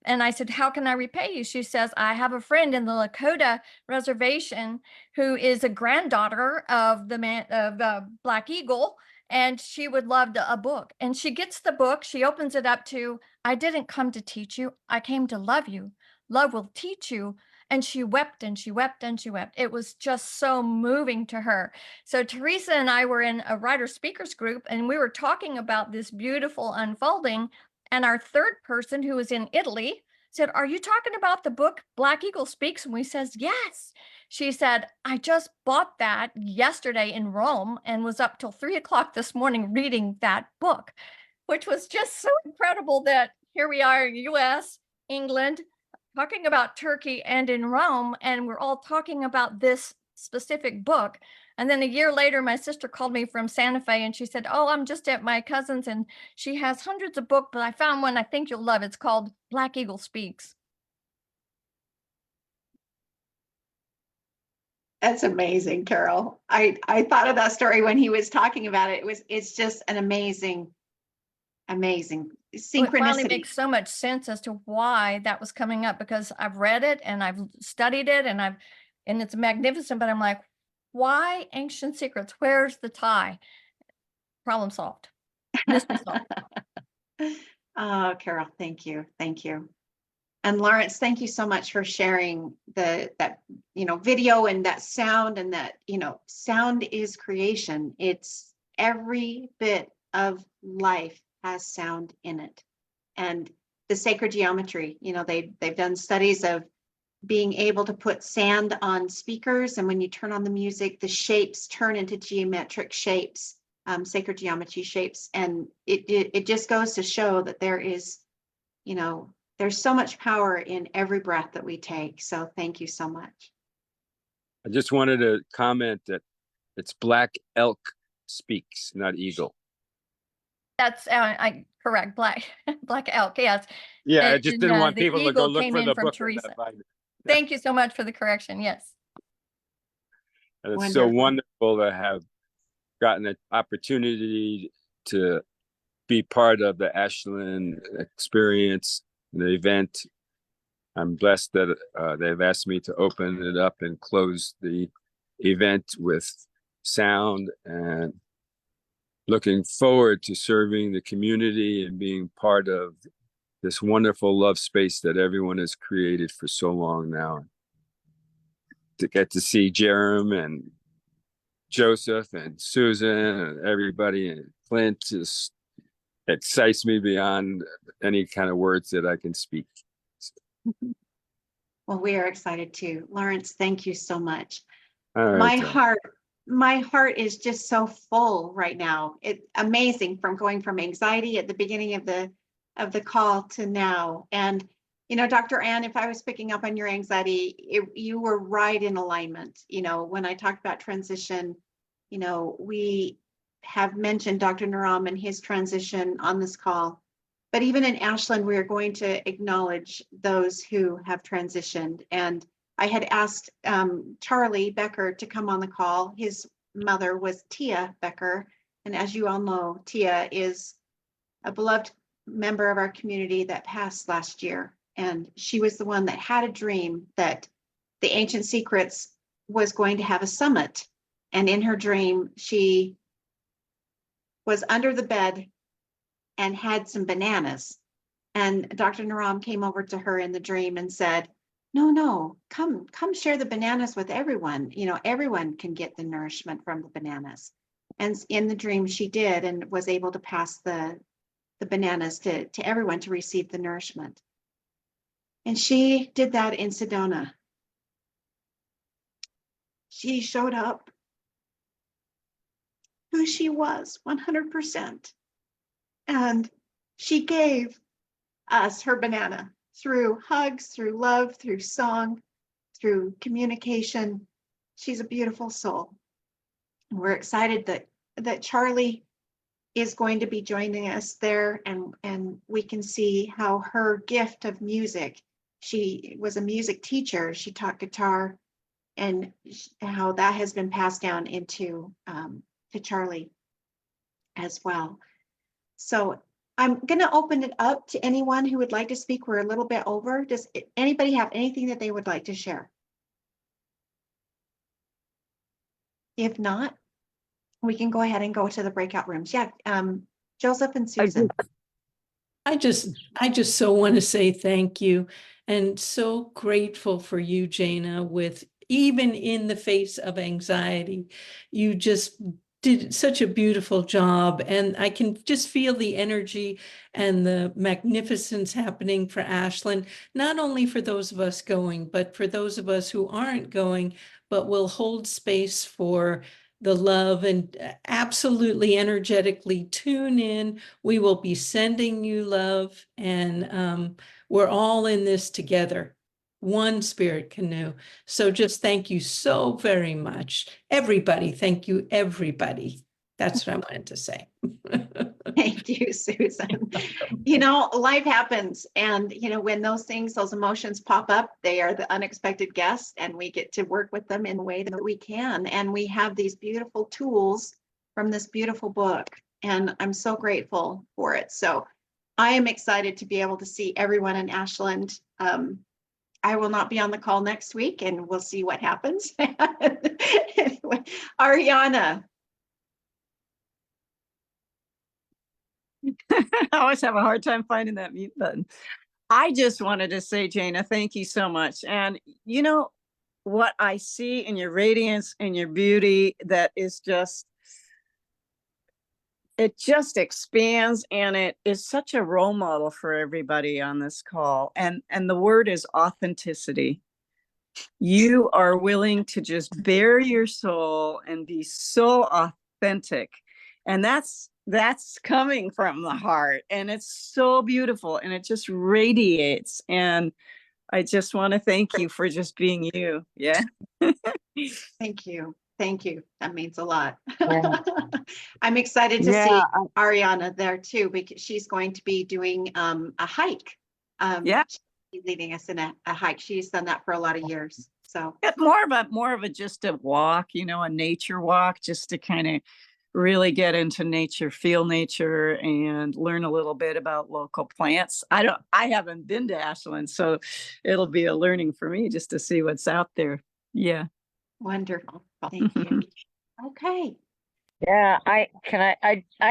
And I said, how can I repay you? She says, I have a friend in the Lakota reservation who is a granddaughter of the Black Eagle, and she would love a book. And she gets the book. She opens it up to, I didn't come to teach you. I came to love you. Love will teach you. And she wept and she wept and she wept. It was just so moving to her. So Teresa and I were in a writer speakers group, and we were talking about this beautiful unfolding. And our third person, who was in Italy, said, are you talking about the book Black Eagle Speaks? And we says, yes. She said, I just bought that yesterday in Rome and was up till 3 o'clock this morning reading that book, which was just so incredible that here we are in US, England, talking about Turkey and in Rome, and we're all talking about this specific book. And then a year later, my sister called me from Santa Fe and she said, oh, I'm just at my cousin's and she has hundreds of books, but I found one I think you'll love. It's called Black Eagle Speaks.
That's amazing, Carol. I thought of that story when he was talking about it. It's just an amazing
It finally
synchronicity.
makes so much sense as to why that was coming up, because I've read it and I've studied it and it's magnificent, but I'm like, why Ancient Secrets? Where's the tie? Problem solved. Mystery solved.
Oh, Carol, thank you. Thank you. And Lawrence, thank you so much for sharing that video and that sound, and that, sound is creation. It's every bit of life has sound in it. And the sacred geometry, they've done studies of being able to put sand on speakers, and when you turn on the music, the shapes turn into geometric shapes, sacred geometry shapes. And it just goes to show that there is, there's so much power in every breath that we take. So thank you so much.
I just wanted to comment that it's Black Elk Speaks, not Eagle.
That's correct. Black Elk. Yes.
Yeah, I just didn't want
the
people to
eagle
go look
came
for
in
the
from
book. and
Teresa.
not find it.
Thank you so much for the correction. Yes.
And it's so wonderful to have gotten an opportunity to be part of the Ashland experience, the event. I'm blessed that they've asked me to open it up and close the event with sound, and looking forward to serving the community and being part of this wonderful love space that everyone has created for so long now. To get to see Jerem and Joseph and Susan and everybody and Clint just excites me beyond any kind of words that I can speak.
Well, we are excited too. Lawrence, thank you so much.
All right,
My heart is just so full right now. It's amazing, from going from anxiety at the beginning of the call to now. And Dr. Ann, if I was picking up on your anxiety, you were right in alignment. When I talked about transition, we have mentioned Dr. Naram and his transition on this call. But even in Ashland, we are going to acknowledge those who have transitioned. And I had asked Charlie Becker to come on the call. His mother was Tia Becker. And as you all know, Tia is a beloved member of our community that passed last year. And she was the one that had a dream that the Ancient Secrets was going to have a summit. And in her dream, she was under the bed and had some bananas. And Dr. Naram came over to her in the dream and said, no, come share the bananas with everyone. You know, everyone can get the nourishment from the bananas. And in the dream she did, and was able to pass the bananas to everyone to receive the nourishment. And she did that in Sedona. She showed up who she was 100%. And she gave us her banana through hugs, through love, through song, through communication. She's a beautiful soul. We're excited that Charlie is going to be joining us there, and we can see how her gift of music, she was a music teacher, she taught guitar, and how that has been passed down into to Charlie as well. So I'm going to open it up to anyone who would like to speak. We're a little bit over. Does anybody have anything that they would like to share? If not, we can go ahead and go to the breakout rooms. Yeah, Joseph and Susan.
I just so want to say thank you, and so grateful for you, Jana, with even in the face of anxiety, you just did such a beautiful job, and I can just feel the energy and the magnificence happening for Ashland, not only for those of us going, but for those of us who aren't going, but will hold space for the love, and absolutely energetically tune in. We will be sending you love, and we're all in this together. One spirit canoe. So just thank you so very much. Everybody, thank you, everybody. That's what I wanted to say.
Thank you, Susan. You know, life happens, and you know, when those things, those emotions pop up, they are the unexpected guests, and we get to work with them in the way that we can. And we have these beautiful tools from this beautiful book, and I'm so grateful for it. So I am excited to be able to see everyone in Ashland. I will not be on the call next week, and we'll see what happens. Anyway, Ariana.
I always have a hard time finding that mute button. I just wanted to say, Jana, thank you so much. And you know what I see in your radiance and your beauty, that is just, it just expands, and it is such a role model for everybody on this call. And the word is authenticity. You are willing to just bare your soul and be so authentic. And that's coming from the heart, and it's so beautiful, and it just radiates. And I just want to thank you for just being you. Yeah.
Thank you. Thank you. That means a lot.
Yeah.
I'm excited to see Ariana there too, because she's going to be doing a hike.
Yeah.
She's leading us in a hike. She's done that for a lot of years. So
it's more of a just a walk, you know, a nature walk, just to kind of really get into nature, feel nature, and learn a little bit about local plants. I haven't been to Ashland, so it'll be a learning for me just to see what's out there. Yeah.
Wonderful. Thank you. Okay.
Yeah, I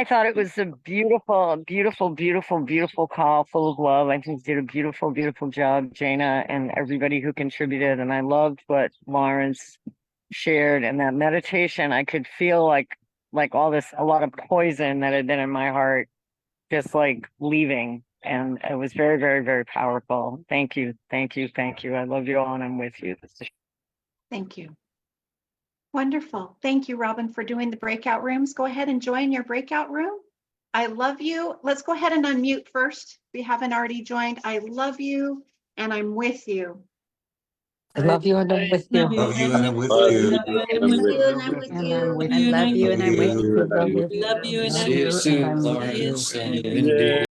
thought it was a beautiful, beautiful, beautiful, beautiful call, full of love. I think you did a beautiful, beautiful job, Jana, and everybody who contributed. And I loved what Lawrence shared, and that meditation. I could feel like all this, a lot of poison that had been in my heart, just like leaving. And it was very, very, very powerful. Thank you. Thank you. Thank you. I love you all, and I'm with you.
Thank you. Wonderful. Thank you, Robin, for doing the breakout rooms. Go ahead and join your breakout room. I love you. Let's go ahead and unmute first. If we haven't already joined. I love you, and I'm with you.
I love you, and I'm with you.
Love you and I'm with you.
I love you and I'm with you.
I love you, and I'm with you.
Love you, and I'm with you.
See you soon, Lawrence and Mindy.